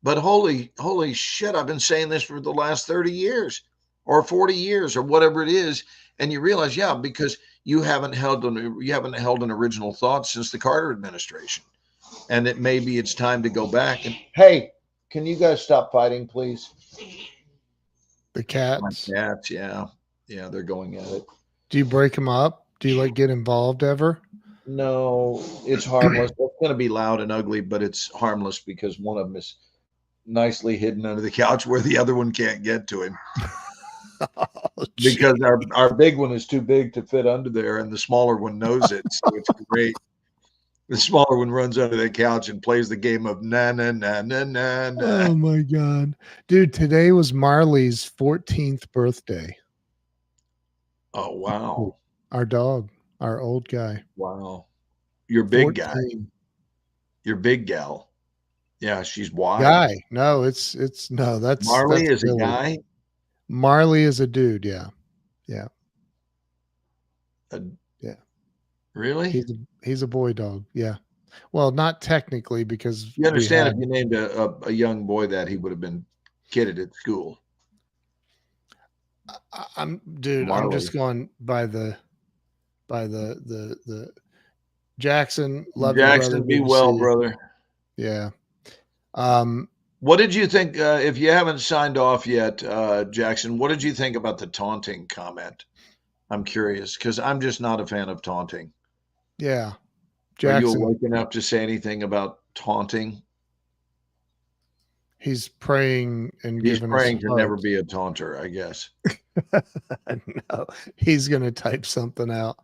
But holy shit, I've been saying this for the last 30 years or 40 years or whatever it is. And you realize, yeah, because you haven't held an original thought since the Carter administration. And that maybe it's time to go back and, hey, can you guys stop fighting, please? The My cats. cats, yeah. Yeah, they're going at it. Do you break them up? Do you like get involved ever? No, it's harmless. It's going to be loud and ugly, but it's harmless because one of them is nicely hidden under the couch where the other one can't get to him. Oh, Because gee. our big one is too big to fit under there, and the smaller one knows it. So it's great. The smaller one runs under the couch and plays the game of na na na na na na. Oh my God. Dude, today was Marley's 14th birthday. Oh wow, Our dog, our old guy. wow. Your big guy, 14. your big gal. Yeah, she's wide. Guy. No, no, Marley that's is a Billy. guy. Marley is a dude. Yeah. Yeah. A, Yeah. really? He's a boy dog. Yeah. Well, not technically because You we understand if had you named a young boy that, he would have been kidded at school. I'm just Marley. going by the Jackson, love you, brother. Jackson, be Good to see well, you. brother. Yeah. Um, What did you think? If you haven't signed off yet, Jackson, what did you think about the taunting comment? I'm curious because I'm just not a fan of taunting. yeah. Are you Jackson, awake enough to say anything about taunting? he's praying and He's giving us praying to never hugs. be a taunter, I guess. No, he's gonna type something out.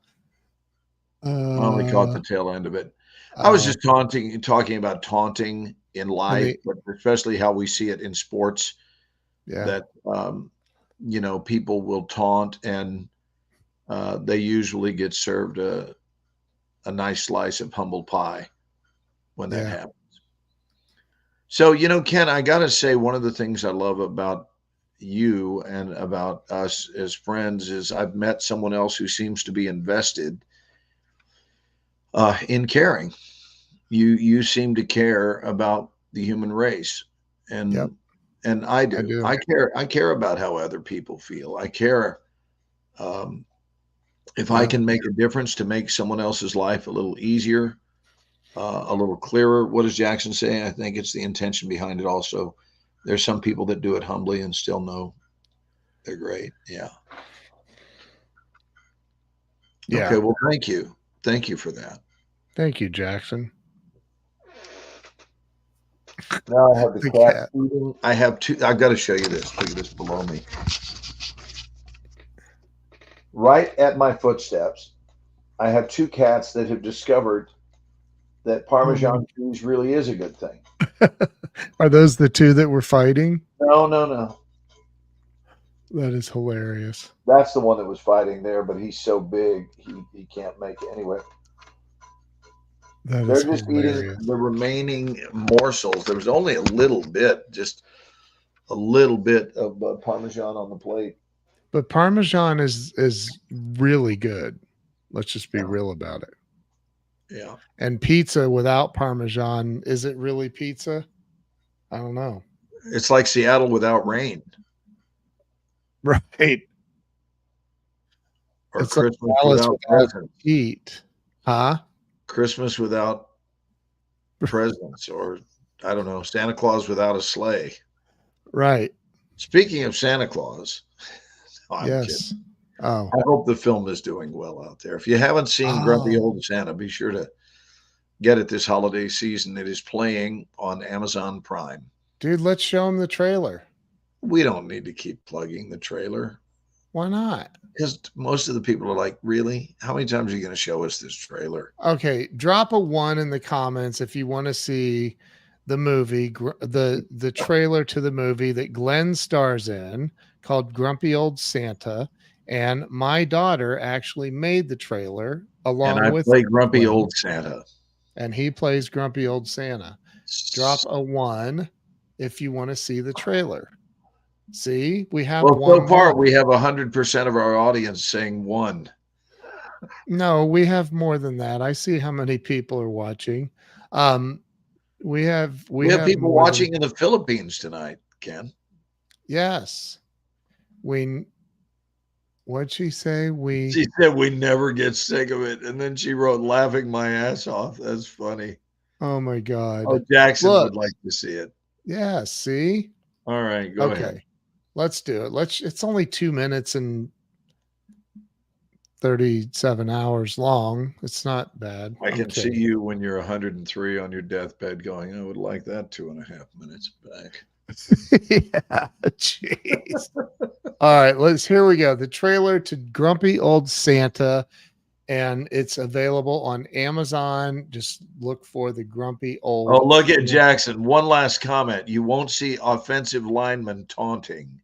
I only caught Uh, the tail end of it. I was just talking about taunting in let life, me. but especially how we see it in sports. Yeah, That people will taunt, and they usually get served a nice slice of humble pie when that yeah, happens. So, Ken, I got to say, one of the things I love about you and about us as friends is I've met someone else who seems to be invested in caring. You seem to care about the human race, yep. and I I do. do. I care about how other people feel. I care. Um, if I Yeah, can make a difference to make someone else's life a little easier, a little clearer. What does Jackson say? I think it's the intention behind it also. There's some people that do it humbly and still know they're great. Yeah. Okay. yeah. Well, thank you. Thank you for that. Thank you, Jackson. Now I have the The cat cat. feeding. I have two. I've got to show you this. Look at this below me. Right at my footsteps, I have two cats that have discovered that Oh my. Parmesan cheese really is a good thing. Are those the two that were fighting? No, no, no. That is hilarious. That's the one that was fighting there, but he's so big he can't make it anyway. That They're is just eating hilarious. the remaining morsels. There was only a little bit, just a little bit of Parmesan on the plate. But Parmesan is really good. Let's just be Yeah. real about it. Yeah. And pizza without Parmesan, is it really pizza? I don't know. It's like Seattle without rain, Right. or It's like Christmas Dallas without without presents, heat. Huh? Christmas without presents, or I don't know, Santa Claus without a sleigh. Right. Speaking of Santa Claus, no, I'm kidding. Yes. Oh. I hope the film is doing well out there. If you haven't seen Grumpy Oh. Old Santa, be sure to get it this holiday season. It is playing on Amazon Prime. Dude, let's show him the trailer. We don't need to keep plugging the trailer Why not? because most of the people are like, really? How many times are you going to show us this trailer? Okay, drop a 1 in the comments if you want to see the movie, the trailer to the movie that Glenn stars in called Grumpy Old Santa. And my daughter actually made the trailer along And I with play Grumpy Glenn, Old Santa. and he plays Grumpy Old Santa. Drop a 1 if you want to see the trailer. See, we have Well, one. so far we have 100% of our audience saying 1. No, we have more than that. I see how many people are watching. We have people more watching in the Philippines tonight, Ken. Yes. What'd she say? She said we never get sick of it, and then she wrote laughing my ass off. That's funny. Oh my God. Oh, Jackson Look. would like to see it. Yeah, see? All right, go ahead. Let's do it. It's only 2 minutes and 37 hours long. It's not bad. I can see you when you're 103 on your deathbed going, I would like that 2.5 minutes back. Yeah, jeez. All right, here we go. The trailer to Grumpy Old Santa, and it's available on Amazon. Just look for the Grumpy Old. Oh, look at Jackson. One last comment. You won't see offensive linemen taunting.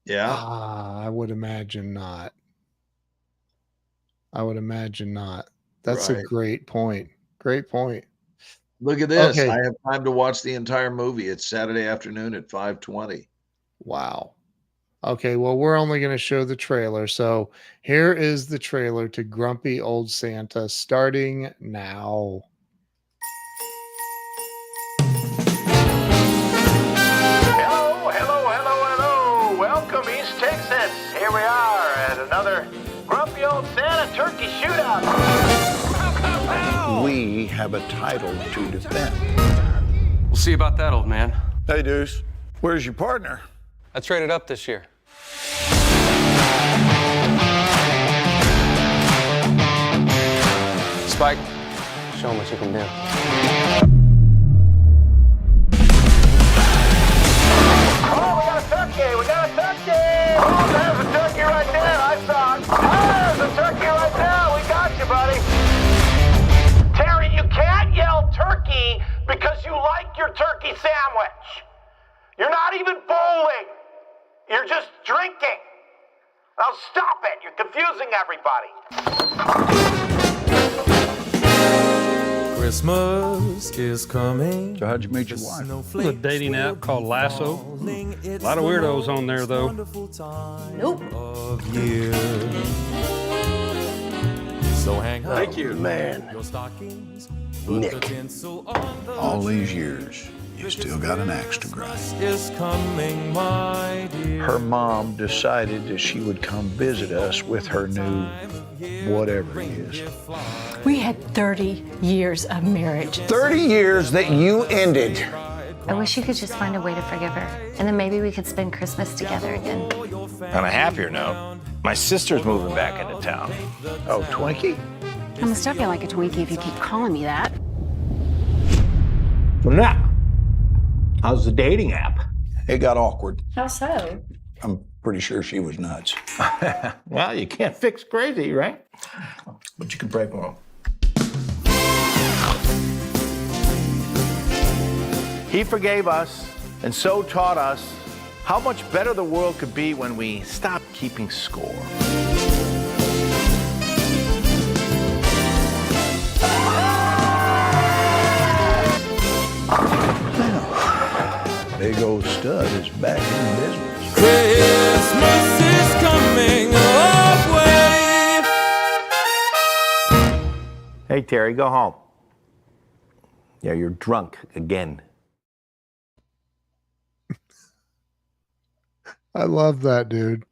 Yeah. I would imagine not. That's a great point. Great point. Look at this. Okay. I have time to watch the entire movie. It's Saturday afternoon at 5:20. Wow. Okay, well, we're only going to show the trailer. So here is the trailer to Grumpy Old Santa starting now. Hello. Welcome, East Texas. Here we are at another Grumpy Old Santa turkey shootout. We have a title to defend. We'll see about that, old man. Hey, Deuce, where's your partner? I traded up this year. Spike, show them what you can do. Oh, we got a turkey. Oh, there's a turkey right there. I saw it. Oh, there's a turkey right there. We got you, buddy. Terry, you can't yell turkey because you like your turkey sandwich. You're not even bowling. You're just drinking. Now stop it. You're confusing everybody. Christmas is coming. So how'd you meet your wife? There's a dating app called Lasso. A lot of weirdos on there, though. Nope. Of year. So hang on. Thank you. Man, Your stockings. Nick, On all these years, you still got an axe to grind. is coming, my dear. Her mom decided that she would come visit us with her new whatever it is. We had 30 years of marriage. 30 years that you ended. I wish you could just find a way to forgive her. And then maybe we could spend Christmas together again. On a happier note, my sister's moving back into town. Oh, Twinkie? I'm gonna still feel like a Twinkie if you keep calling me that. So now, how's the dating app? It got awkward. How so? I'm pretty sure she was nuts. Well, you can't fix crazy, right? But you can break one. He forgave us and so taught us how much better the world could be when we stopped keeping score. Big old stud is back in business. Christmas Hey, Terry, go home. Yeah, you're drunk again. I love that, dude.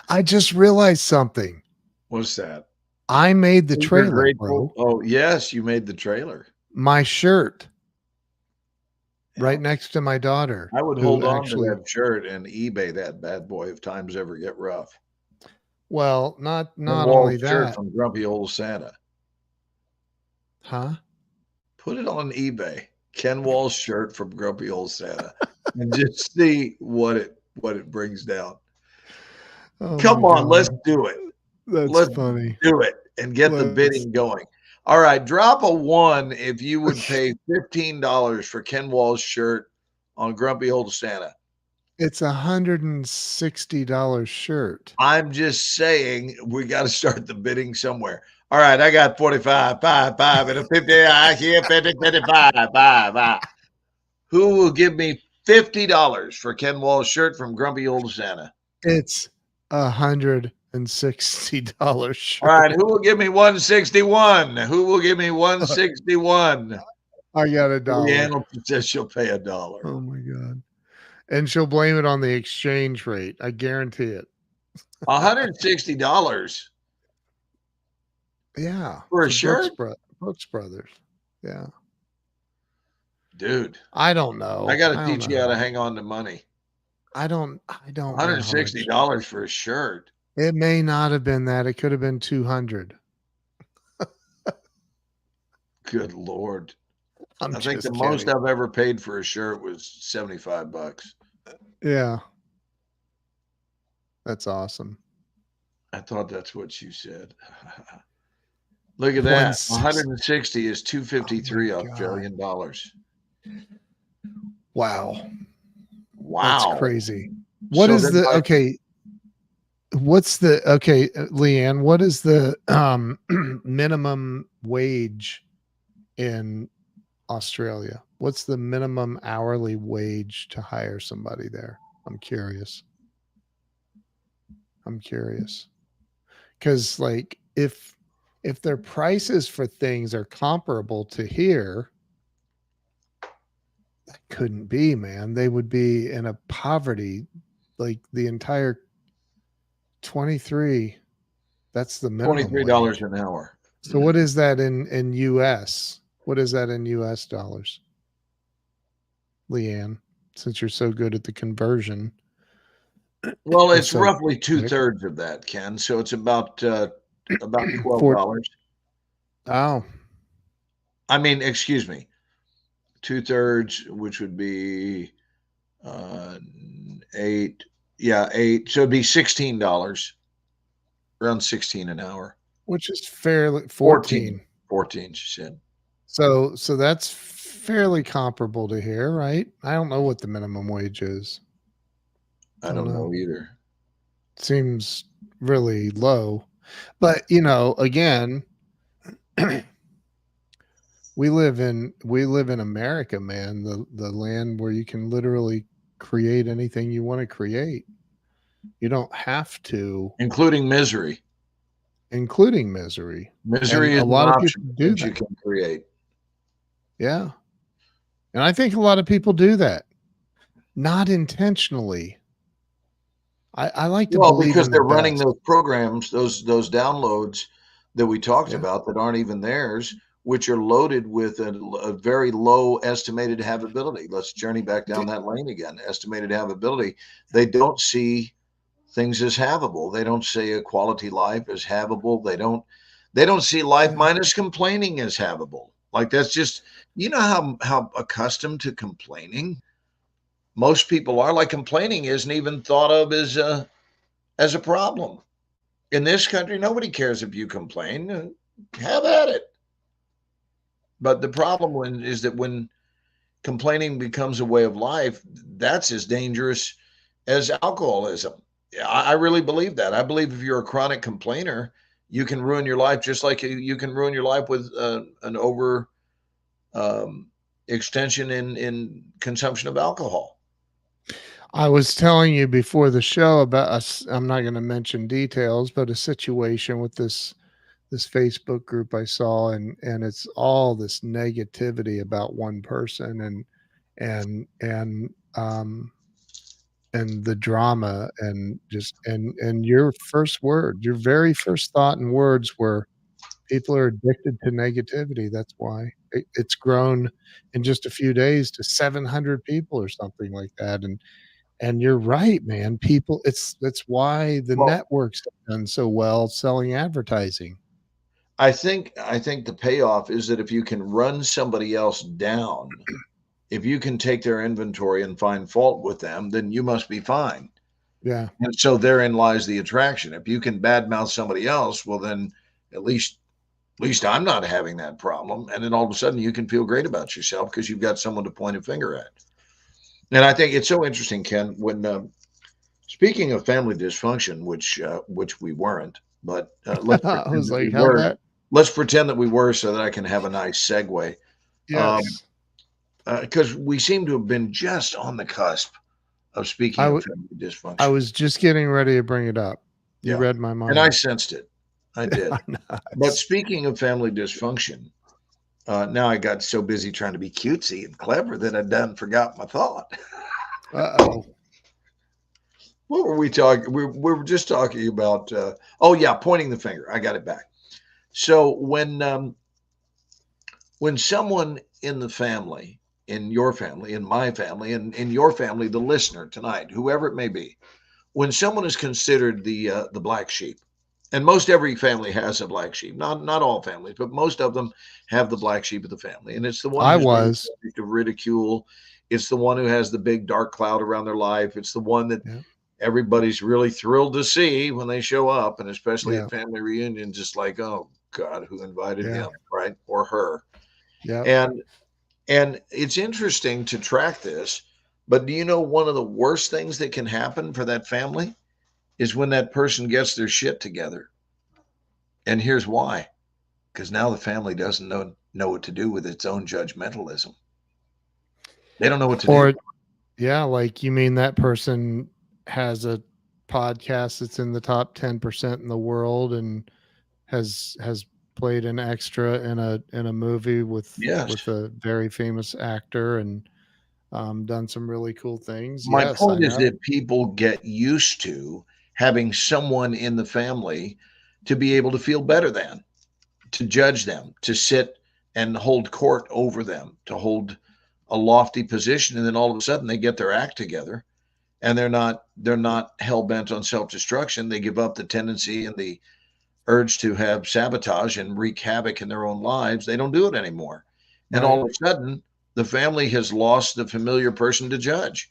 I just realized something. What's that? I made the You're trailer, grateful? bro. Oh, yes, you made the trailer. My shirt Yeah. right next to my daughter. I would who hold on actually, to that shirt and eBay that bad boy if times ever get rough. well, not Ken only Wall's shirt that, from Grumpy Old Santa. huh? Put it on eBay. Ken Wall's shirt from Grumpy Old Santa, and just see what it brings down. Oh Come my on, let's God. do it. That's Let's funny. do it and get the Let's- bidding going. All right, drop a 1 if you would pay $15 for Ken Wall's shirt on Grumpy Old Santa. It's $160 shirt. I'm just saying we got to start the bidding somewhere. All right, I got 45, 5, and a 50. I hear 50, 55, 5. Who will give me $50 for Ken Wall's shirt from Grumpy Old Santa? It's $160 shirt. All right, who will give me 161? Who will give me 161? I got $1. Leanne says she'll pay $1. Oh my God. And she'll blame it on the exchange rate. I guarantee it. $160 Yeah. for a Brooks shirt? Brooks Brothers. Yeah. Dude, I don't know. I got to don't teach you know. how to hang on to money. I don't know how much- $160 for a shirt. It may not have been that. It could have been 200. Good Lord. I'm I think the just most kidding. I've ever paid for a shirt was $75. Yeah. That's awesome. I thought that's what you said. Look at that. 160. 160 is 253 Oh my God. Australian dollars. Wow. Wow. That's crazy. What So is then the my- okay? What's the okay, Leanne? What is the minimum wage in Australia? What's the minimum hourly wage to hire somebody there? I'm curious. Because like if their prices for things are comparable to here, that couldn't be, man. They would be in a poverty, like the entire 23. That's the minimum $23 wage. an hour. So what is that in US? What is that in US dollars? Leanne, since you're so good at the conversion. Well, That's it's so roughly quick. 2/3 of that, Ken. So it's about $12. Oh, I mean, excuse me, 2/3, which would be 8. Yeah, 8. So it'd be $16, around 16 an hour. which is fairly 14. 14, she said. So that's fairly comparable to here, right? I don't know what the minimum wage is. I don't know either. Seems really low. But again, we live in America, man, the land where you can literally create anything you want to create. You don't have to, Including misery. including misery. Misery And is a lot an of option people do that you that. can create. Yeah. And I think a lot of people do that. Not intentionally. I like to Well, believe because in the they're running best. those programs, those downloads that we talked Yeah. about that aren't even theirs, which are loaded with a very low estimated habitability. Let's journey back down that lane again. Estimated habitability. They don't see things as havable. They don't see a quality life as havable. They don't see life minus complaining as havable. Like that's just, how accustomed to complaining most people are. Like complaining isn't even thought of as a problem. In this country, nobody cares if you complain. Have at it. But the problem is that when complaining becomes a way of life, that's as dangerous as alcoholism. I really believe that. I believe if you're a chronic complainer, you can ruin your life just like you can ruin your life with an over extension in consumption of alcohol. I was telling you before the show about I'm not going to mention details, but a situation with this this Facebook group I saw, and it's all this negativity about one person, and the drama, and just and your very first thought and words were, people are addicted to negativity. That's why it's grown in just a few days to 700 people or something like that. And you're right, man. That's why the Well, networks have done so well selling advertising. I think the payoff is that if you can run somebody else down, if you can take their inventory and find fault with them, then you must be fine. Yeah. And so therein lies the attraction. If you can badmouth somebody else, well, then at least I'm not having that problem. And then all of a sudden you can feel great about yourself because you've got someone to point a finger at. And I think it's so interesting, Ken, when speaking of family dysfunction, which we weren't, but let's I was pretend that we like, how were. that? Let's pretend that we were, so that I can have a nice segue. Yes. Because we seem to have been just on the cusp of speaking of family dysfunction. I was just getting ready to bring it up. You Yeah. read my mind. And I sensed it. I did. Nice. But speaking of family dysfunction, now I got so busy trying to be cutesy and clever that I done forgot my thought. Uh-oh. What were we talking? We were just talking about. Oh yeah, pointing the finger. I got it back. So when someone in the family, in your family, in my family, and in your family, the listener tonight, whoever it may be, when someone is considered the black sheep, and most every family has a black sheep, not all families, but most of them have the black sheep of the family, and it's the one who's subject to ridicule. It's the one who has the big dark cloud around their life. It's the one that everybody's really thrilled to see when they show up, and especially at family reunions, just like, oh God, who invited him, right, or her? Yeah. And it's interesting to track this, but do you know one of the worst things that can happen for that family is when that person gets their shit together. And here's why. Because now the family doesn't know what to do with its own judgmentalism. They don't know what to do. Yeah, like you mean that person has a podcast that's in the top 10% in the world and has played an extra in a movie with a very famous actor and done some really cool things. My point is that people get used to having someone in the family to be able to feel better than, to judge them, to sit and hold court over them, to hold a lofty position, and then all of a sudden they get their act together, and they're not hell-bent on self-destruction. They give up the tendency and the urge to have sabotage and wreak havoc in their own lives. They don't do it anymore. And all of a sudden, the family has lost the familiar person to judge,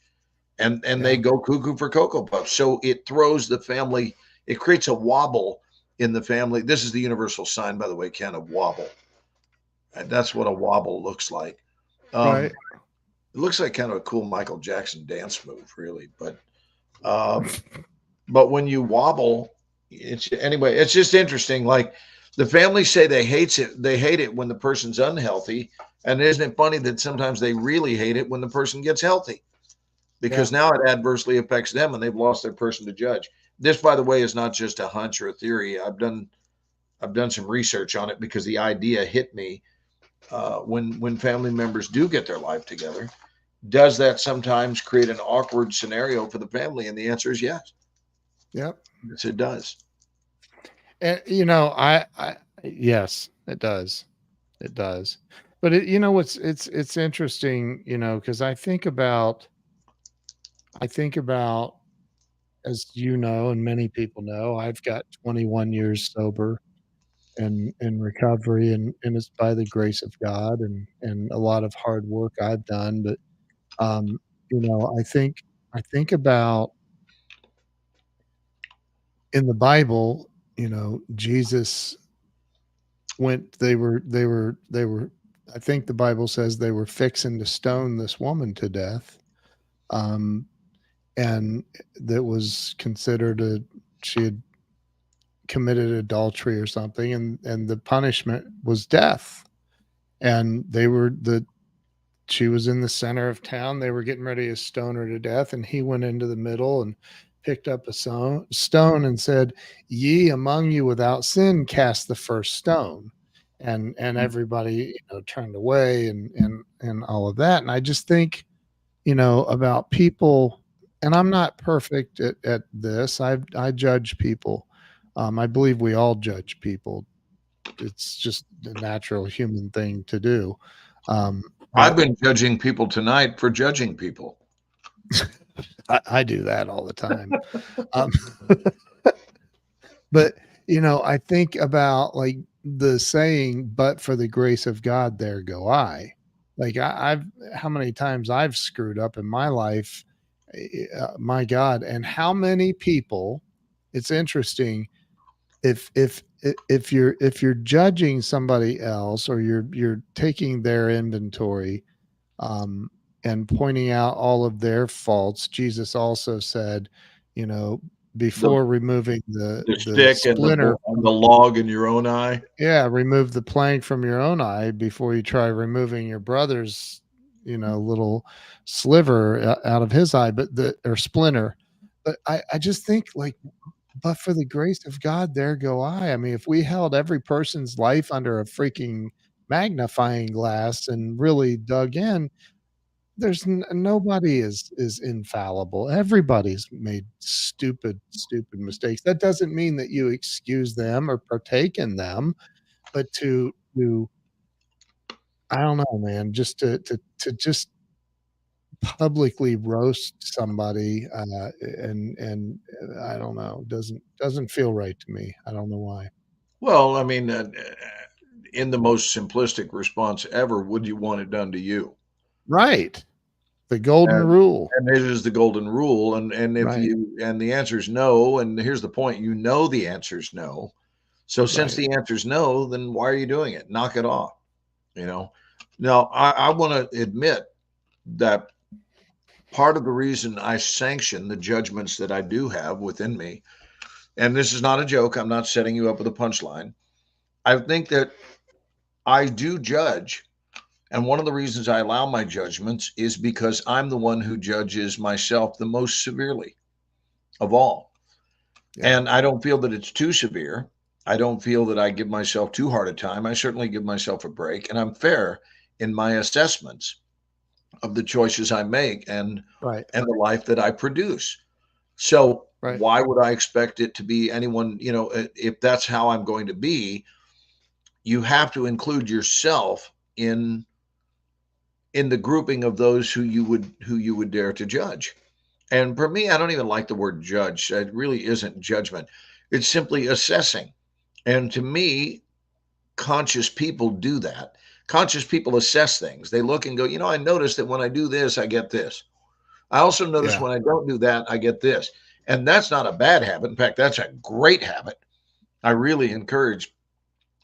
and they go cuckoo for Cocoa Puffs. So it throws the family, it creates a wobble in the family. This is the universal sign, by the way, Ken, of wobble. And that's what a wobble looks like. It looks like kind of a cool Michael Jackson dance move, really. But when you wobble, it's just interesting. Like the family say they hate it when the person's unhealthy. And isn't it funny that sometimes they really hate it when the person gets healthy? Because now it adversely affects them and they've lost their person to judge. This, by the way, is not just a hunch or a theory. I've done some research on it because the idea hit me. When family members do get their life together, does that sometimes create an awkward scenario for the family? And the answer is yes. Yep. Yes, it does. And yes, it does. It does. But it's interesting, because I think about, as you know, and many people know, I've got 21 years sober and in recovery, and it's by the grace of God and a lot of hard work I've done. But I think about in the Bible, Jesus they were I think the Bible says they were fixing to stone this woman to death. And that was considered she had committed adultery or something, and the punishment was death. And she was in the center of town. They were getting ready to stone her to death, and he went into the middle and picked up a stone and said, "Ye among you without sin cast the first stone," and everybody turned away and all of that. And I just think about people, and I'm not perfect at this. I judge people. I believe we all judge people. It's just a natural human thing to do. I've been judging people tonight for judging people. I do that all the time. But I think about like the saying, "But for the grace of God, there go I." Like I've how many times I've screwed up in my life, my God, and how many people. It's interesting if you're judging somebody else, or you're taking their inventory and pointing out all of their faults. Jesus also said, before removing the stick splinter and the log in your own eye. Yeah, remove the plank from your own eye before you try removing your brother's, little sliver out of his eye, or splinter. But I just think, like, but for the grace of God, there go I. I mean, if we held every person's life under a freaking magnifying glass and really dug in, there's nobody is infallible. Everybody's made stupid mistakes. That doesn't mean that you excuse them or partake in them, but to I don't know, man, just to just publicly roast somebody and I don't know, doesn't feel right to me. I don't know why. Well, I mean, in the most simplistic response ever, would you want it done to you? Right. The golden rule. And it is the golden rule. And if Right. and the answer is no, and here's the point, the answer is no. So since Right. the answer is no, then why are you doing it? Knock it off. Now I want to admit that part of the reason I sanction the judgments that I do have within me, and this is not a joke, I'm not setting you up with a punchline. I think that I do judge. And one of the reasons I allow my judgments is because I'm the one who judges myself the most severely of all. Yeah. And I don't feel that it's too severe. I don't feel that I give myself too hard a time. I certainly give myself a break, and I'm fair in my assessments of the choices I make and Right. the life that I produce. So Right. why would I expect it to be anyone, if that's how I'm going to be, you have to include yourself in the grouping of those who you would dare to judge. And for me, I don't even like the word judge. It really isn't judgment. It's simply assessing. And to me, conscious people do that. Conscious people assess things. They look and go, I notice that when I do this, I get this. I also notice when I don't do that, I get this. And that's not a bad habit. In fact, that's a great habit. I really encourage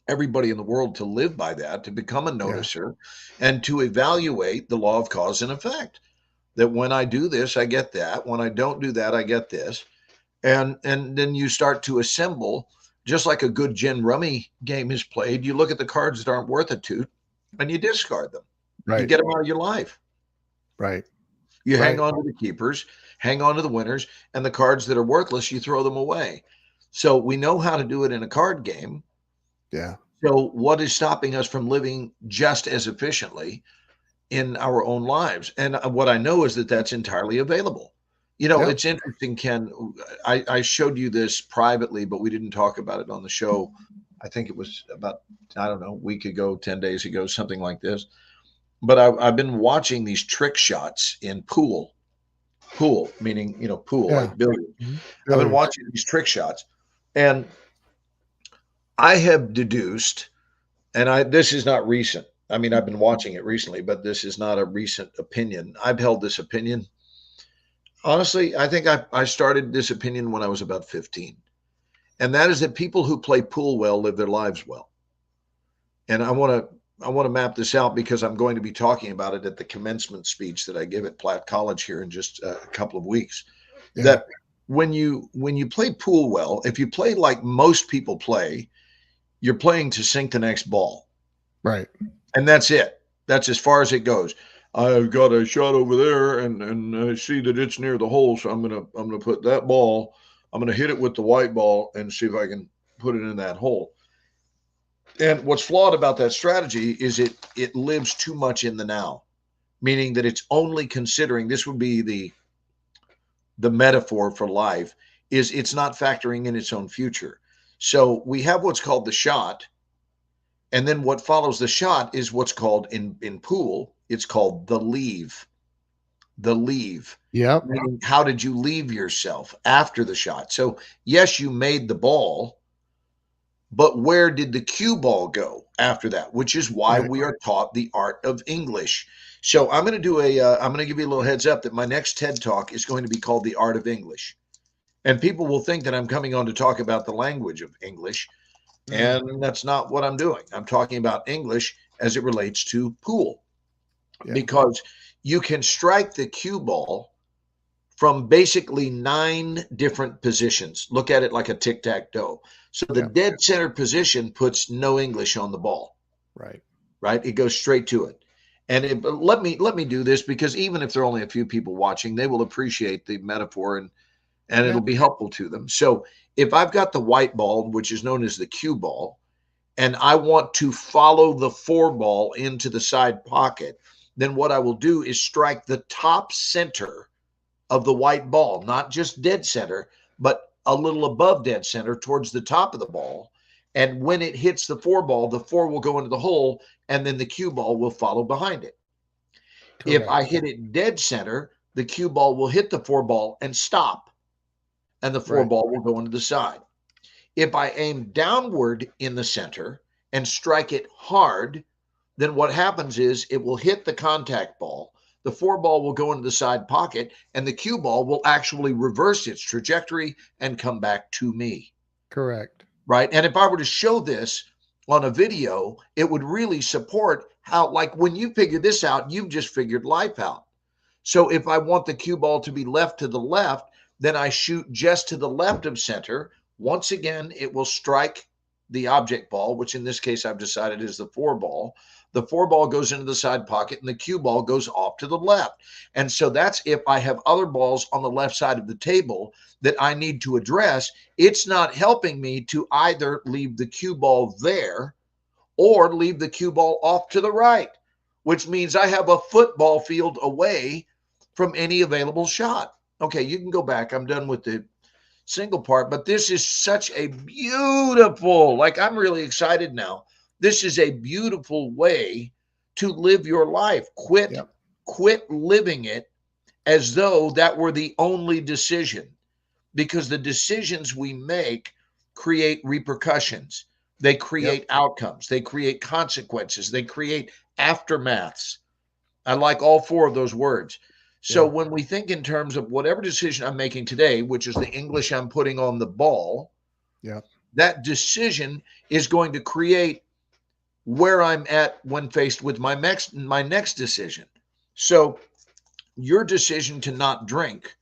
everybody in the world to live by that, to become a noticer, and to evaluate the law of cause and effect. That when I do this, I get that. When I don't do that, I get this. And then you start to assemble, just like a good gin rummy game is played. You look at the cards that aren't worth a toot and you discard them. Right. You get them out of your life. Right. You hang on to the keepers, hang on to the winners, and the cards that are worthless, you throw them away. So we know how to do it in a card game. Yeah. So what is stopping us from living just as efficiently in our own lives? And what I know is that that's entirely available. It's interesting, Ken. I showed you this privately, but we didn't talk about it on the show. I think it was about, a week ago, 10 days ago, something like this. But I've been watching these trick shots in pool meaning, pool, like billiards. Mm-hmm. I've been watching these trick shots, and I have deduced, and this is not recent. I mean, I've been watching it recently, but this is not a recent opinion. I've held this opinion. Honestly, I think I started this opinion when I was about 15. And that is that people who play pool well live their lives well. And I want to map this out because I'm going to be talking about it at the commencement speech that I give at Platt College here in just a couple of weeks. Yeah. That when you play pool well, if you play like most people play, you're playing to sink the next ball. Right. And that's it. That's as far as it goes. I've got a shot over there, and I see that it's near the hole, so I'm gonna put that ball. I'm gonna hit it with the white ball and see if I can put it in that hole. And what's flawed about that strategy is it lives too much in the now, meaning that it's only considering, this would be the metaphor for life, is it's not factoring in its own future. So we have what's called the shot, and then what follows the shot is what's called in pool, it's called the leave. The leave. Yep. Meaning, how did you leave yourself after the shot? So yes, you made the ball, but where did the cue ball go after that? Which is why we are taught the art of English. So I'm going to I'm going to give you a little heads up that my next TED Talk is going to be called The Art of English. And people will think that I'm coming on to talk about the language of English. And that's not what I'm doing. I'm talking about English as it relates to pool. Yeah. Because you can strike the cue ball from basically 9 different positions. Look at it like a tic-tac-toe. So the dead center position puts no English on the ball. Right. Right. It goes straight to it. And let me do this, because even if there are only a few people watching, they will appreciate the metaphor and it'll be helpful to them. So if I've got the white ball, which is known as the cue ball, and I want to follow the 4 ball into the side pocket, then what I will do is strike the top center of the white ball, not just dead center, but a little above dead center towards the top of the ball. And when it hits the 4 ball, the 4 will go into the hole, and then the cue ball will follow behind it. Correct. If I hit it dead center, the cue ball will hit the 4 ball and stop, and the 4 ball will go into the side. If I aim downward in the center and strike it hard, then what happens is it will hit the contact ball. The 4 ball will go into the side pocket, and the cue ball will actually reverse its trajectory and come back to me. Correct. Right. And if I were to show this on a video, it would really support how, like, when you figure this out, you've just figured life out. So if I want the cue ball to be left to the left, then I shoot just to the left of center. Once again, it will strike the object ball, which in this case I've decided is the 4 ball. The 4 ball goes into the side pocket, and the cue ball goes off to the left. And so that's if I have other balls on the left side of the table that I need to address. It's not helping me to either leave the cue ball there or leave the cue ball off to the right, which means I have a football field away from any available shot. Okay, you can go back. I'm done with the single part, but this is such a beautiful, like, I'm really excited now. This is a beautiful way to live your life. Quit living it as though that were the only decision, because the decisions we make create repercussions. They create outcomes. They create consequences. They create aftermaths. I like all 4 of those words. So when we think in terms of whatever decision I'm making today, which is the English I'm putting on the ball, that decision is going to create where I'm at when faced with my next decision. So your decision to not drink,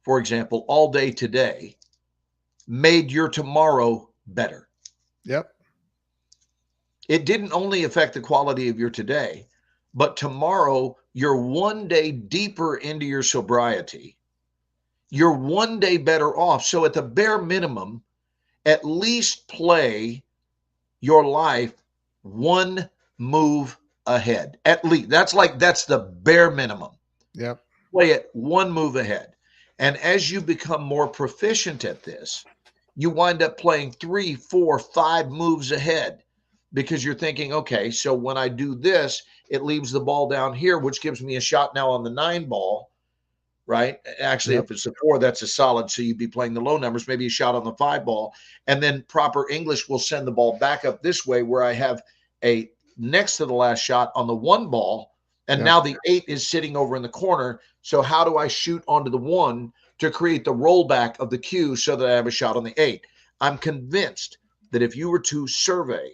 for example, all day today, made your tomorrow better. It didn't only affect the quality of your today, but tomorrow you're one day deeper into your sobriety. You're one day better off. So at the bare minimum, at least play your life one move ahead. At least that's the bare minimum. Play it one move ahead. And as you become more proficient at this, you wind up playing 3, 4, 5 moves ahead, because you're thinking, okay, so when I do this, it leaves the ball down here, which gives me a shot now on the 9 ball, right? Actually, if it's a 4, that's a solid. So you'd be playing the low numbers, maybe a shot on the 5 ball. And then proper English will send the ball back up this way, where I have a next to the last shot on the 1 ball. And now the 8 is sitting over in the corner. So how do I shoot onto the 1 to create the rollback of the cue so that I have a shot on the 8? I'm convinced that if you were to survey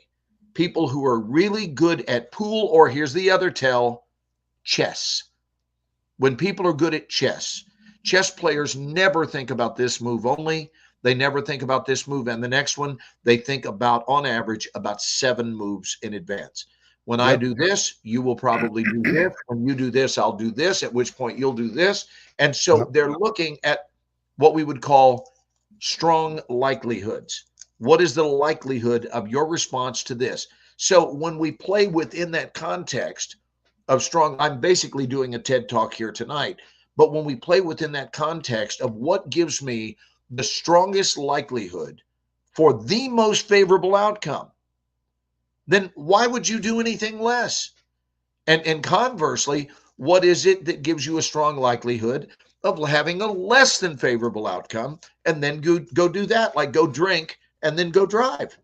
people who are really good at pool, or here's the other tell, chess. When people are good at chess players never think about this move only. They never think about this move and the next one. They think about, on average, about 7 moves in advance. When I Yep. do this, you will probably do this. When you do this, I'll do this, at which point you'll do this. And so Yep. they're looking at what we would call strong likelihoods. What is the likelihood of your response to this? So when we play within that context of strong, I'm basically doing a TED talk here tonight, but when we play within that context of what gives me the strongest likelihood for the most favorable outcome, then why would you do anything less? And conversely, what is it that gives you a strong likelihood of having a less than favorable outcome, and then go do that, like go drink and then go drive,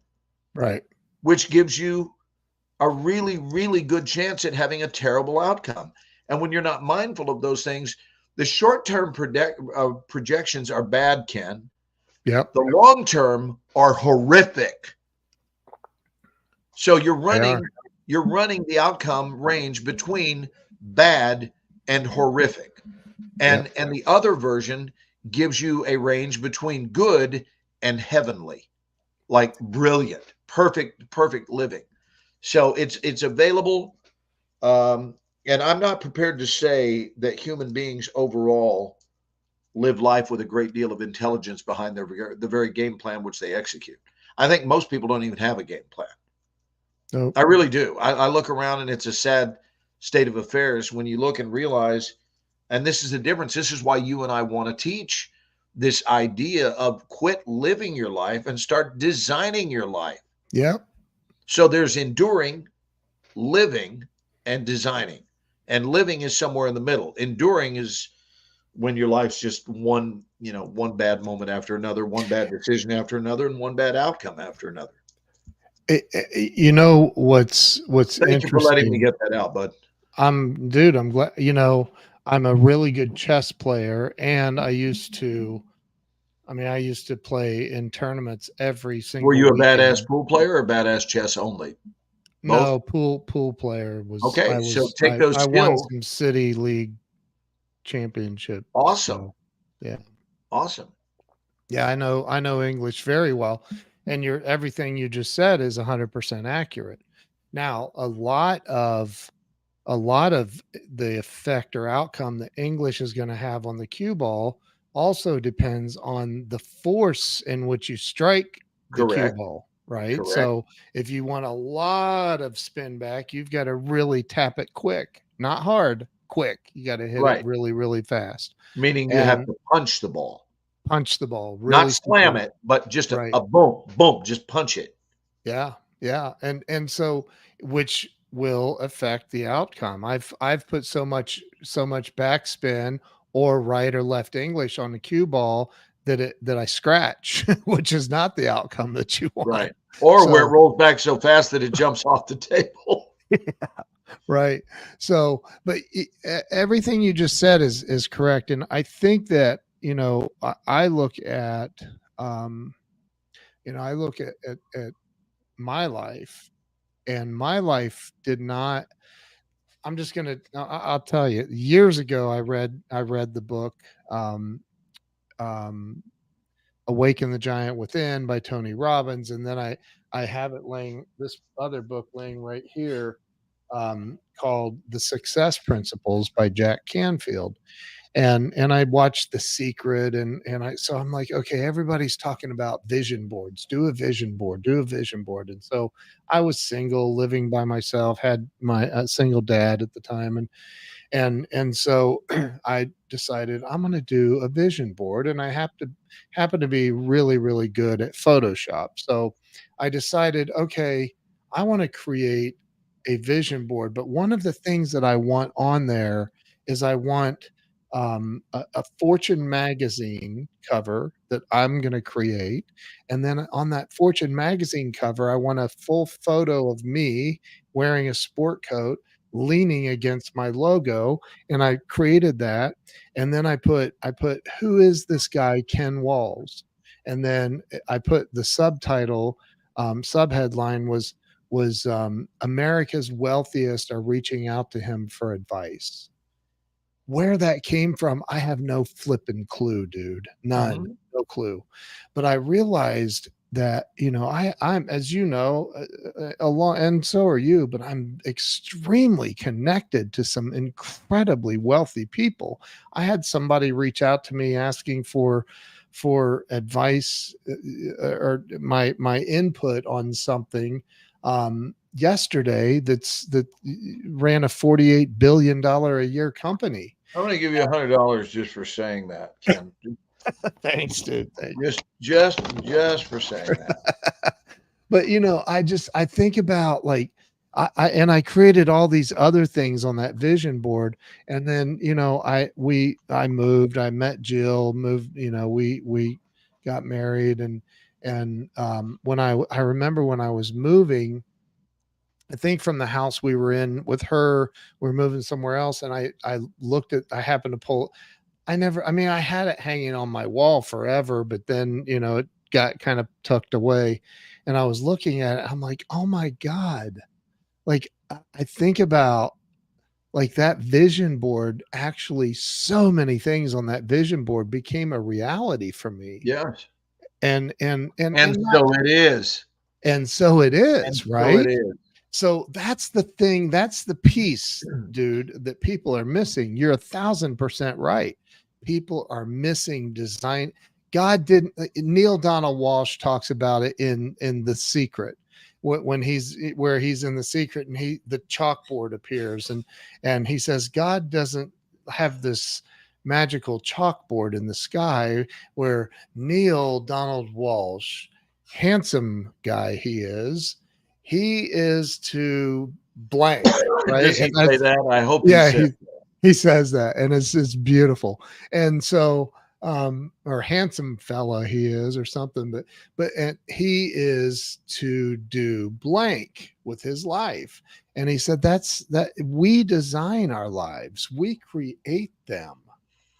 Right. which gives you a really, really good chance at having a terrible outcome. And when you're not mindful of those things, the short-term projections are bad, Ken. Yep. The long-term are horrific. So you're running the outcome range between bad and horrific. And the other version gives you a range between good and heavenly, like brilliant, perfect living. So it's available. And I'm not prepared to say that human beings overall live life with a great deal of intelligence behind the very game plan which they execute. I think most people don't even have a game plan. Nope. I really do. I look around and it's a sad state of affairs when you look and realize, and this is the difference. This is why you and I want to teach this idea of quit living your life and start designing your life. Yep. So there's enduring, living, and designing. And living is somewhere in the middle. Enduring is when your life's just one bad moment after another, one bad decision after another, and one bad outcome after another. You know what's Thank you for letting me interesting? get that out, bud. I'm glad. I'm a really good chess player, and I used to play in tournaments every single Were you a weekend. badass pool player or badass chess only? No, pool player was Okay, so take I, those I won skills. some city league championship. Awesome. So, yeah. Awesome. Yeah, I know English very well. And everything you just said is 100% accurate. Now, a lot of the effect or outcome that English is going to have on the cue ball also depends on the force in which you strike the cue Correct. ball, right? Correct. So if you want a lot of spin back, you've got to really tap it quick, not hard, quick. You got to hit Right. it really, really fast. Meaning you have to punch the ball. Punch the ball, really Not slam super- it, but just Right. a boom, boom, just punch it. Yeah, and so which will affect the outcome. I've put so much backspin or right or left English on the cue ball that I scratch, which is not the outcome that you want. Right. Or where it So- rolls back so fast that it jumps off the table. Right. So, but everything you just said is correct, and I think that I look at I look at my life, and my life did not. I'll tell you. Years ago, I read the book "Awaken the Giant Within" by Tony Robbins, and then I have this other book laying right here called "The Success Principles" by Jack Canfield. And I watched The Secret, and so I'm like, okay, everybody's talking about vision boards. Do a vision board. And so I was single, living by myself, had my single dad at the time, and so I decided I'm going to do a vision board, and I happen to be really, really good at Photoshop. So I decided, okay, I want to create a vision board, but one of the things that I want on there is I want a Fortune magazine cover that I'm going to create. And then on that Fortune magazine cover, I want a full photo of me wearing a sport coat, leaning against my logo. And I created that. And then I put, who is this guy, Ken Walls? And then I put the subtitle, subheadline was America's wealthiest are reaching out to him for advice. Where that came from, I have no flipping clue, dude. None, no clue. But I realized that, you know, I'm, as you know, along, and so are you, but I'm extremely connected to some incredibly wealthy people. I had somebody reach out to me asking for advice, or my input on something yesterday that ran a $48 billion a year company. I'm going to give you $100 just for saying that, Ken. Thanks, dude. Thanks. Just for saying that. But you know, I think about, like, I created all these other things on that vision board, and then, you know, I moved, I met Jill, moved, you know, we got married, and when I remember when I was moving, I think from the house we were in with her, we're moving somewhere else, and I happened to pull. I mean, I had it hanging on my wall forever, but then, you know, it got kind of tucked away, and I was looking at it. I'm like, oh my God. Like, I think about, like, that vision board, actually so many things on that vision board became a reality for me. Yes. And so it is. And so it is, right? So it is. So that's the thing. That's the piece, dude, that people are missing. You're 1,000% right. People are missing design. God didn't. Neil Donald Walsh talks about it in The Secret, when he's in The Secret, and the chalkboard appears, and he says God doesn't have this magical chalkboard in the sky where Neil Donald Walsh, handsome guy he is to blank, right? Does he say that? I hope. Yeah, he says that, and it's beautiful. And so, or handsome fella he is, or something, but and he is to do blank with his life. And he said that we design our lives, we create them,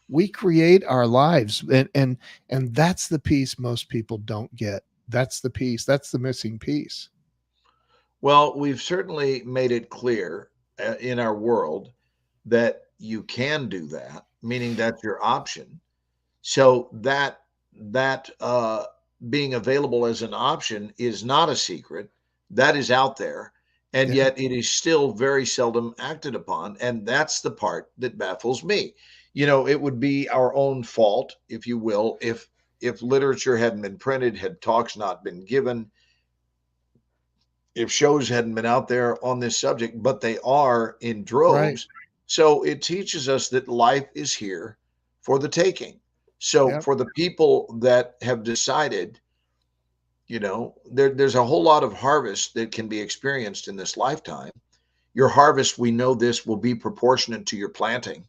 we create our lives, and that's the piece most people don't get. That's the piece. That's the missing piece. Well, we've certainly made it clear in our world that you can do that, meaning that's your option. So that being available as an option is not a secret. That is out there, and yet it is still very seldom acted upon. And that's the part that baffles me. You know, it would be our own fault, if you will, if literature hadn't been printed, had talks not been given, if shows hadn't been out there on this subject, but they are in droves. Right. So it teaches us that life is here for the taking. So for the people that have decided, you know, there's a whole lot of harvest that can be experienced in this lifetime. Your harvest, we know this, will be proportionate to your planting,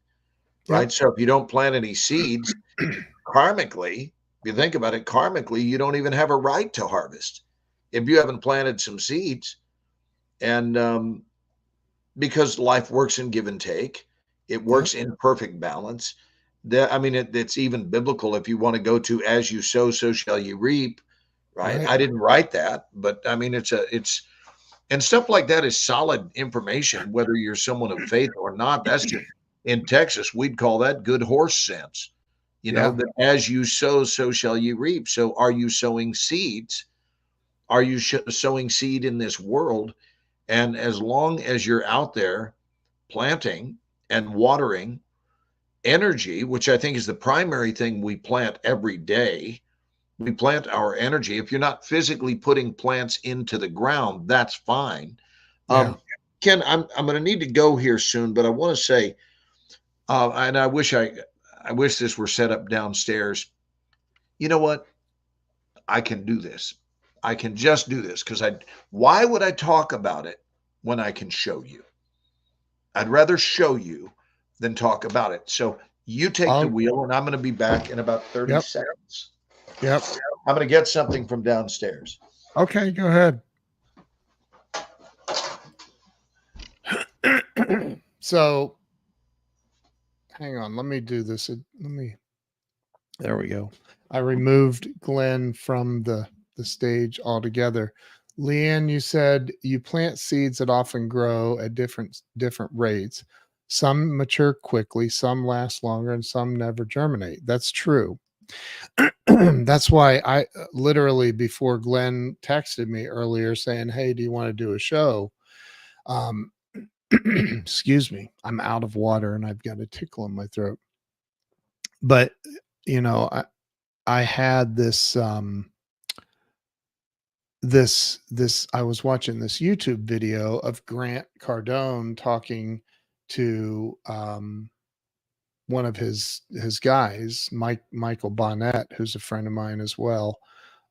right? So if you don't plant any seeds, karmically, if you think about it, karmically, you don't even have a right to harvest if you haven't planted some seeds. And because life works in give and take, it works in perfect balance. It's even biblical. If you want to go to as you sow, so shall you reap, right? I didn't write that, but I mean, it's and stuff like that is solid information, whether you're someone of faith or not. That's just, in Texas, we'd call that good horse sense. You know, that as you sow, so shall you reap. So are you sowing seeds? Are you sowing seed in this world? And as long as you're out there planting and watering energy, which I think is the primary thing we plant every day, we plant our energy. If you're not physically putting plants into the ground, that's fine. Ken, I'm going to need to go here soon, but I want to say, and I wish this were set up downstairs. You know what? I can do this. I can just do this because why would I talk about it when I can show you? I'd rather show you than talk about it. So you take the wheel, and I'm going to be back in about 30 seconds. Yep. I'm going to get something from downstairs. Okay, go ahead. So hang on, let me do this. There we go. I removed Glenn from the stage altogether. Leanne, you said you plant seeds that often grow at different rates. Some mature quickly, some last longer, and some never germinate. That's true. That's why I literally, before Glenn texted me earlier saying, "Hey, do you want to do a show?" Um, excuse me, I'm out of water and I've got a tickle in my throat. But you know, I had this this I was watching this YouTube video of Grant Cardone talking to one of his guys, Michael Bonnet, who's a friend of mine as well.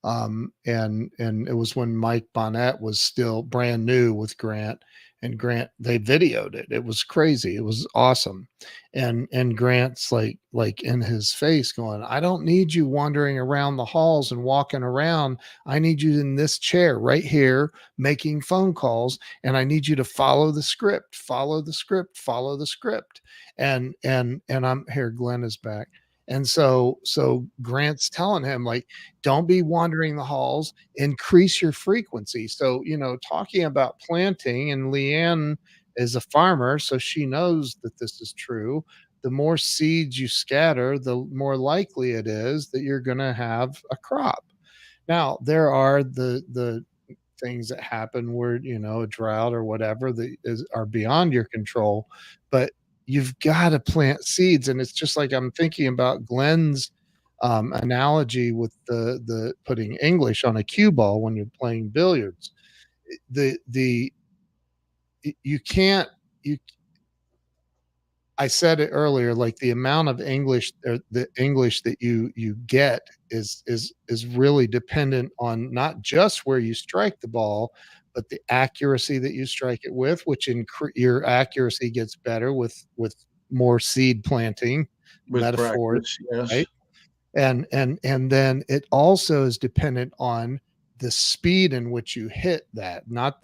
And it was when Mike Bonnet was still brand new with Grant, and Grant, they videoed it. It was crazy. It was awesome. And Grant's like in his face going, "I don't need you wandering around the halls and walking around. I need you in this chair right here making phone calls, and I need you to follow the script, follow the script, follow the script." And I'm here, Glenn is back. And so Grant's telling him, like, don't be wandering the halls, increase your frequency. So, you know, talking about planting, and Leanne is a farmer, so she knows that this is true. The more seeds you scatter, the more likely it is that you're going to have a crop. Now, there are the things that happen where, you know, a drought or whatever that are beyond your control, but you've got to plant seeds. And it's just like, I'm thinking about Glenn's analogy with the putting English on a cue ball when you're playing billiards. The you can't you I said it earlier, like the amount of English, or the English that you get is really dependent on not just where you strike the ball, but the accuracy that you strike it with, which your accuracy gets better with more seed planting With metaphors, practice, yes. right? And then it also is dependent on the speed in which you hit that, not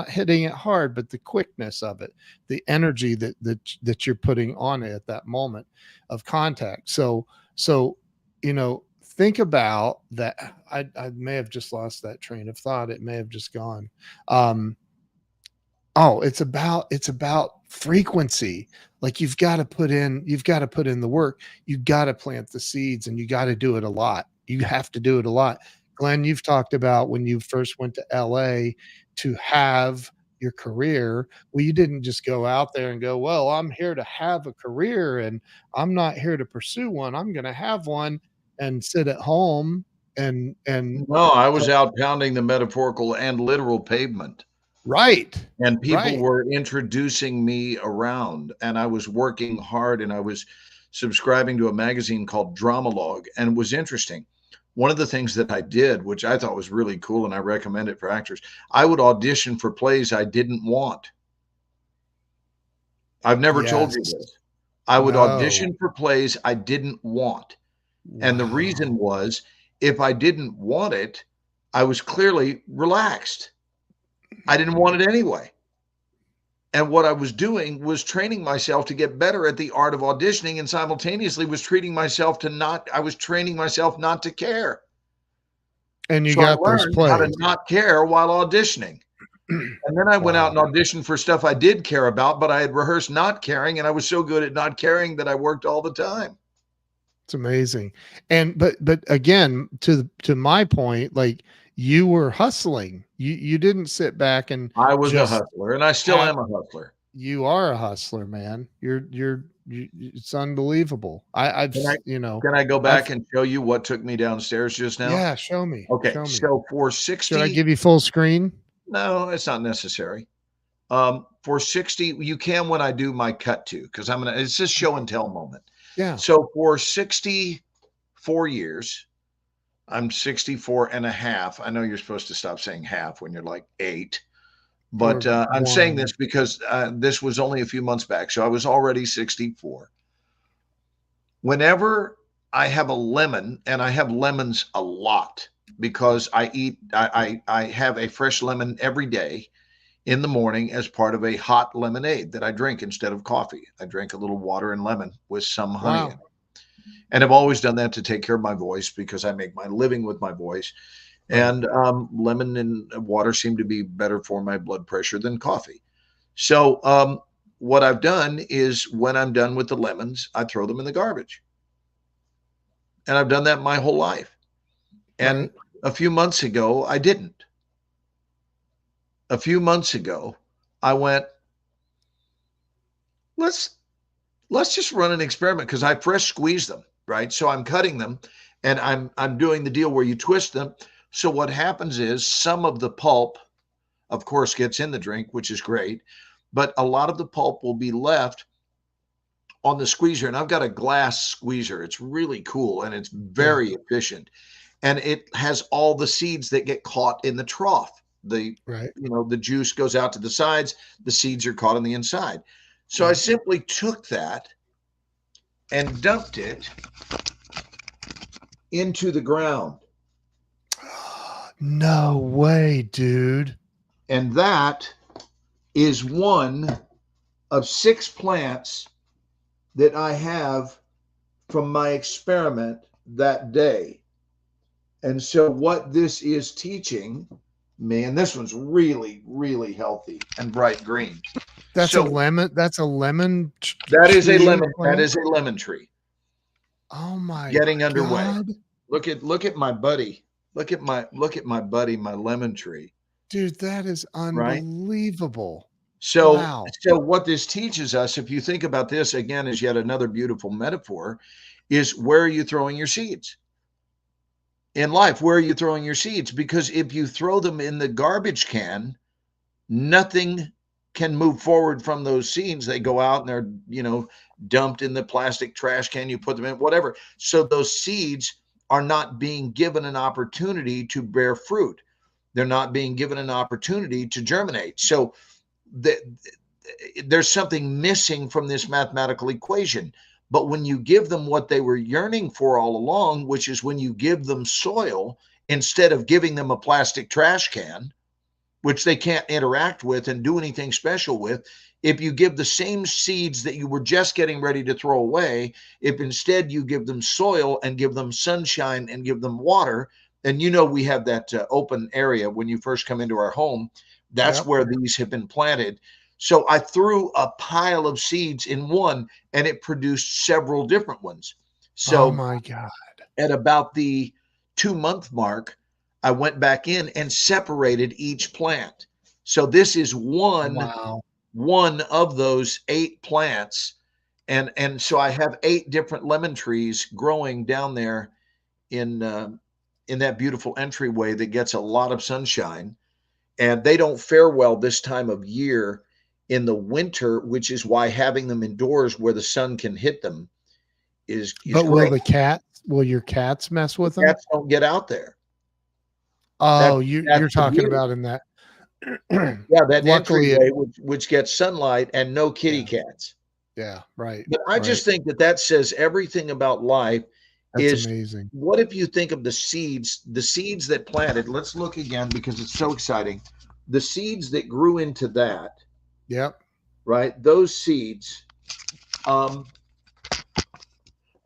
hitting it hard, but the quickness of it, the energy that you're putting on it at that moment of contact. So you know, think about that. I may have just lost that train of thought. It may have just gone. Oh, it's about frequency. Like, you've got to put in the work. You've got to plant the seeds, and you got to do it a lot. You have to do it a lot. Glenn, you've talked about when you first went to LA to have your career. Well, you didn't just go out there and go, "Well, I'm here to have a career and I'm not here to pursue one. I'm going to have one," and sit at home and No, I was out pounding the metaphorical and literal pavement. right. And people Right. were introducing me around, and I was working hard, and I was subscribing to a magazine called Dramalog. And it was interesting. One of the things that I did, which I thought was really cool, and I recommend it for actors, I would audition for plays I didn't want. I've never told you Yes. this. I would No. audition for plays I didn't want. And the reason was, if I didn't want it, I was clearly relaxed. I didn't want it anyway. And what I was doing was training myself to get better at the art of auditioning, and simultaneously was training myself not to care. And you So I got those learned how to plays. not care while auditioning. And then I went out and auditioned for stuff I did care about, but I had rehearsed not caring, and I was so good at not caring that I worked all the time. It's amazing. And but again, to my point, like, you were hustling. You didn't sit back and I was a just hustler, and I still have- am a hustler. You are a hustler, man. It's unbelievable. I've Can I- you know, Can I go back and show you what took me downstairs just now? yeah, show me. Okay, Show me. so for 60, Should I give you full screen? no, it's not necessary. For 60, you can when I do my cut to, because it's just show and tell moment. Yeah. So for 64 years, I'm 64 and a half. I know you're supposed to stop saying half when you're like 8, but Or I'm saying 1. this because this was only a few months back. So I was already 64. Whenever I have a lemon, and I have lemons a lot because I have a fresh lemon every day in the morning as part of a hot lemonade that I drink instead of coffee. I drink a little water and lemon with some honey in it. And I've always done that to take care of my voice, because I make my living with my voice. And lemon and water seem to be better for my blood pressure than coffee. So what I've done is, when I'm done with the lemons, I throw them in the garbage. And I've done that my whole life. And Right. a few months ago, I didn't. A few months ago, I went, let's just run an experiment, because I fresh squeeze them, right? So I'm cutting them and I'm doing the deal where you twist them. So what happens is some of the pulp, of course, gets in the drink, which is great, but a lot of the pulp will be left on the squeezer. And I've got a glass squeezer. It's really cool and it's very efficient. And it has all the seeds that get caught in the trough. The Right. the juice goes out to the sides, the seeds are caught on the inside. So I simply took that and dumped it into the ground. No way, dude. And that is one of 6 plants that I have from my experiment that day. And so what this is teaching me, and this one's really, really healthy and bright green. That's So- a lemon. That's a lemon. That is a tree lemon. plant? That is a lemon tree Oh my getting underway. God. Look at my buddy. Look at my buddy, my lemon tree. Dude, that is unbelievable. So, Wow. so what this teaches us, if you think about this again as yet another beautiful metaphor, is where are you throwing your seeds? In life, where are you throwing your seeds? Because if you throw them in the garbage can, nothing can move forward from those seeds. They go out and they're, dumped in the plastic trash can, you put them in, whatever. So those seeds are not being given an opportunity to bear fruit. They're not being given an opportunity to germinate. So there's something missing from this mathematical equation. But when you give them what they were yearning for all along, which is when you give them soil instead of giving them a plastic trash can, which they can't interact with and do anything special with, if you give the same seeds that you were just getting ready to throw away, if instead you give them soil and give them sunshine and give them water, and we have that open area when you first come into our home, that's where these have been planted. So I threw a pile of seeds in one and it produced several different ones. So Oh my God. at about the 2-month mark, I went back in and separated each plant. So this is one of those 8 plants. And so I have 8 different lemon trees growing down there in that beautiful entryway that gets a lot of sunshine. And they don't fare well this time of year in the winter, which is why having them indoors where the sun can hit them is But great. will your cats mess with them? Cats don't get out there. Oh, that's you're the talking beauty. about in that. Yeah, that Luckily, entryway which gets sunlight and no kitty cats. yeah, right. But I just think that says everything about life. That's Is amazing. what if you think of the seeds that planted? Let's look again because it's so exciting. The seeds that grew into that, Yep. right? Those seeds.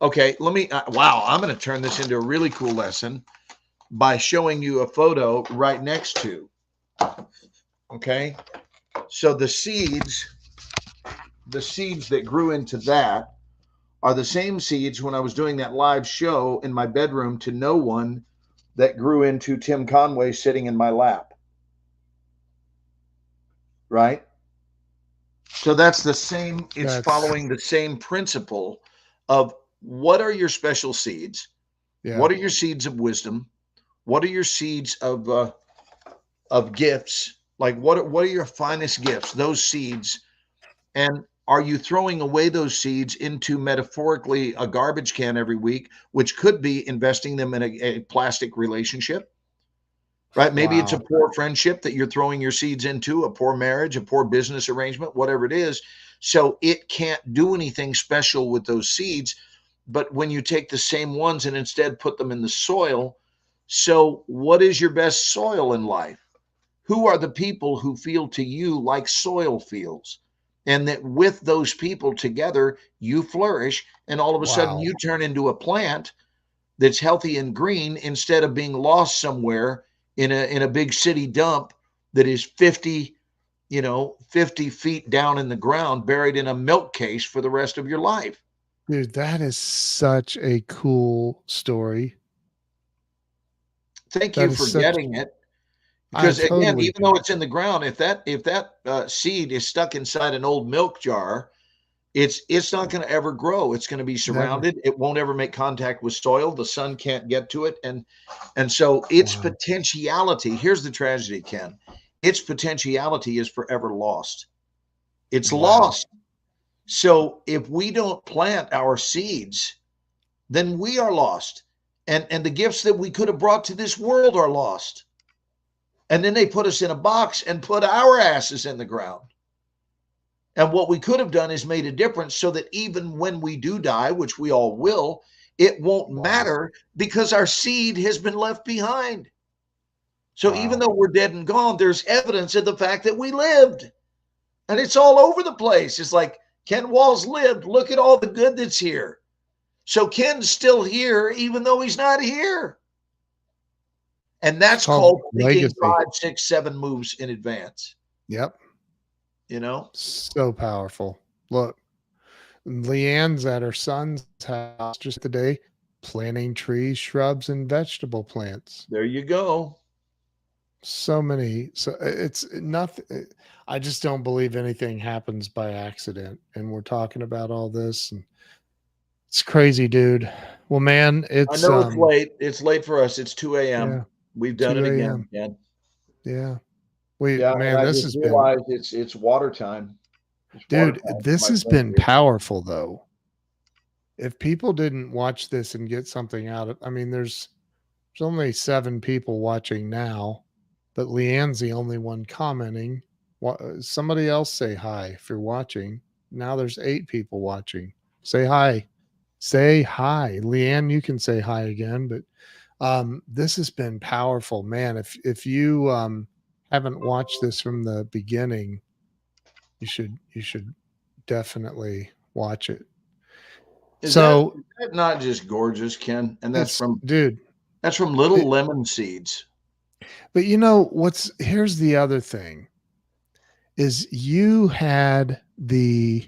Okay, let me. Wow, I'm going to turn this into a really cool lesson by showing you a photo right next to. Okay, so the seeds that grew into that are the same seeds when I was doing that live show in my bedroom to no one that grew into Tim Conway sitting in my lap. Right? So that's the same, it's following the same principle of what are your special seeds? Yeah. What are your seeds of wisdom? What are your seeds of gifts? Like what are your finest gifts? Those seeds. And are you throwing away those seeds into metaphorically a garbage can every week, which could be investing them in a plastic relationship, right? Maybe it's a poor friendship that you're throwing your seeds into, a poor marriage, a poor business arrangement, whatever it is. So it can't do anything special with those seeds. But when you take the same ones and instead put them in the soil, so what is your best soil in life? Who are the people who feel to you like soil feels? And that with those people together, you flourish. And all of a sudden you turn into a plant that's healthy and green instead of being lost somewhere in a big city dump that is 50 feet down in the ground, buried in a milk case for the rest of your life. Dude, that is such a cool story. Thank That you is for such getting it. I Because again, totally even though it's in the ground, if that seed is stuck inside an old milk jar, it's not going to ever grow. It's going to be never. surrounded. It won't ever make contact with soil. The sun can't get to it, and so its Wow. potentiality. Here's the tragedy, Ken. Its potentiality is forever lost. It's Wow. lost. So if we don't plant our seeds, then we are lost, and the gifts that we could have brought to this world are lost. And then they put us in a box and put our asses in the ground. And what we could have done is made a difference so that even when we do die, which we all will, it won't matter because our seed has been left behind. So even though we're dead and gone, there's evidence of the fact that we lived. And it's all over the place. It's like Ken Walls lived. Look at all the good that's here. So Ken's still here, even though he's not here. And that's called thinking legacy. 5, 6, 7 moves in advance. Yep. You know? So powerful. Look, Leanne's at her son's house just today, planting trees, shrubs, and vegetable plants. There you go. So many. So it's nothing. I just don't believe anything happens by accident. And we're talking about all this, and it's crazy, dude. Well, man, I it's know it's late. It's late for us. It's 2 a.m. Yeah, We've done 2 it a.m. again, Ken. Yeah. Yeah, Man, and I this just has been, realized it's water time. It's water dude, time for this my has friend been here. powerful though. If people didn't watch this and get something out of, I mean, there's only 7 people watching now, but Leanne's the only one commenting. Somebody else say hi if you're watching. Now there's 8 people watching. Say hi. Say hi. Leanne, you can say hi again, but this has been powerful, man. If you haven't watched this from the beginning, you should definitely watch it. Is So that not just gorgeous, Ken? And that's from dude. That's from little lemon seeds. But you know here's the other thing is you had the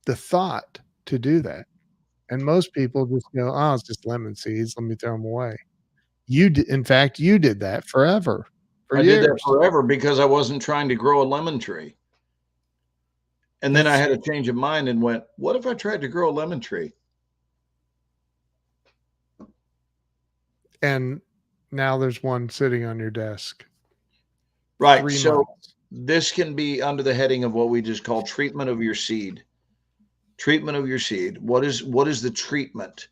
thought to do that. And most people just go, oh, it's just lemon seeds. Let me throw them away. In fact, you did that forever. For years. Did that forever because I wasn't trying to grow a lemon tree. And then I had a change of mind and went, what if I tried to grow a lemon tree? And now there's one sitting on your desk. Right. 3 So months. this can be under the heading of what we just call treatment of your seed. Treatment of your seed. What is the treatment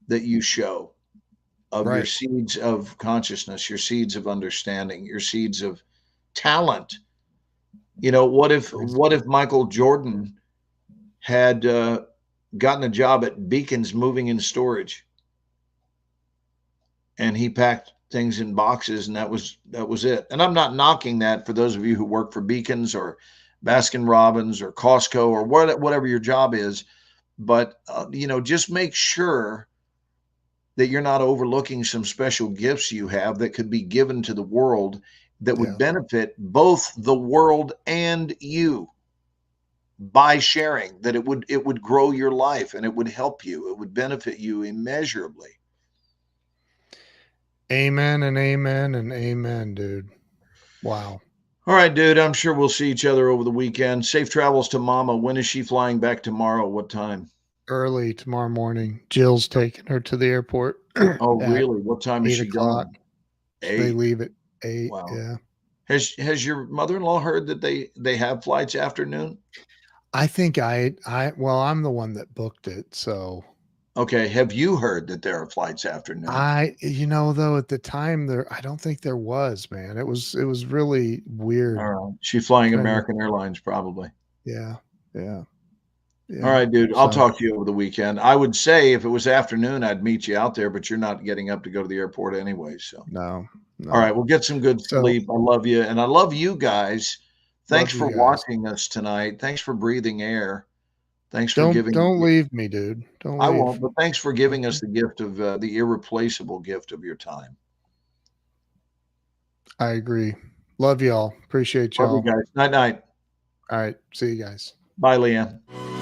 that you show of your seeds of consciousness, your seeds of understanding, your seeds of talent? You know, what if Michael Jordan had gotten a job at Beacons Moving and Storage, and he packed things in boxes, and that was it. And I'm not knocking that for those of you who work for Beacons or Baskin Robbins or Costco or whatever your job is, but you know, just make sure that you're not overlooking some special gifts you have that could be given to the world that would benefit both the world and you by sharing, that it would grow your life and it would help you. It would benefit you immeasurably. Amen and amen and amen, dude. Wow. All right, dude. I'm sure we'll see each other over the weekend. Safe travels to Mama. When is she flying back tomorrow? What time? Early tomorrow morning. Jill's taking her to the airport. Oh, really? What time is she going? They leave at 8. Wow. Yeah. Has your mother-in-law heard that they have flights afternoon? I think well, I'm the one that booked it, so. Okay. Have you heard that there are flights afternoon? Though at the time I don't think there was, man. It was really weird. All right. She's flying American Airlines probably. Yeah. All right, dude. I'll talk to you over the weekend. I would say if it was afternoon, I'd meet you out there, but you're not getting up to go to the airport anyway. So no. All right, we'll get some good sleep. I love you, and I love you guys. Thanks for watching us tonight. Thanks for breathing air. Thanks for giving. Don't leave me, dude. Don't. I won't. But thanks for giving us the gift of the irreplaceable gift of your time. I agree. Love y'all. Appreciate y'all. Love you guys. Night night. All right. See you guys. Bye, Leanne.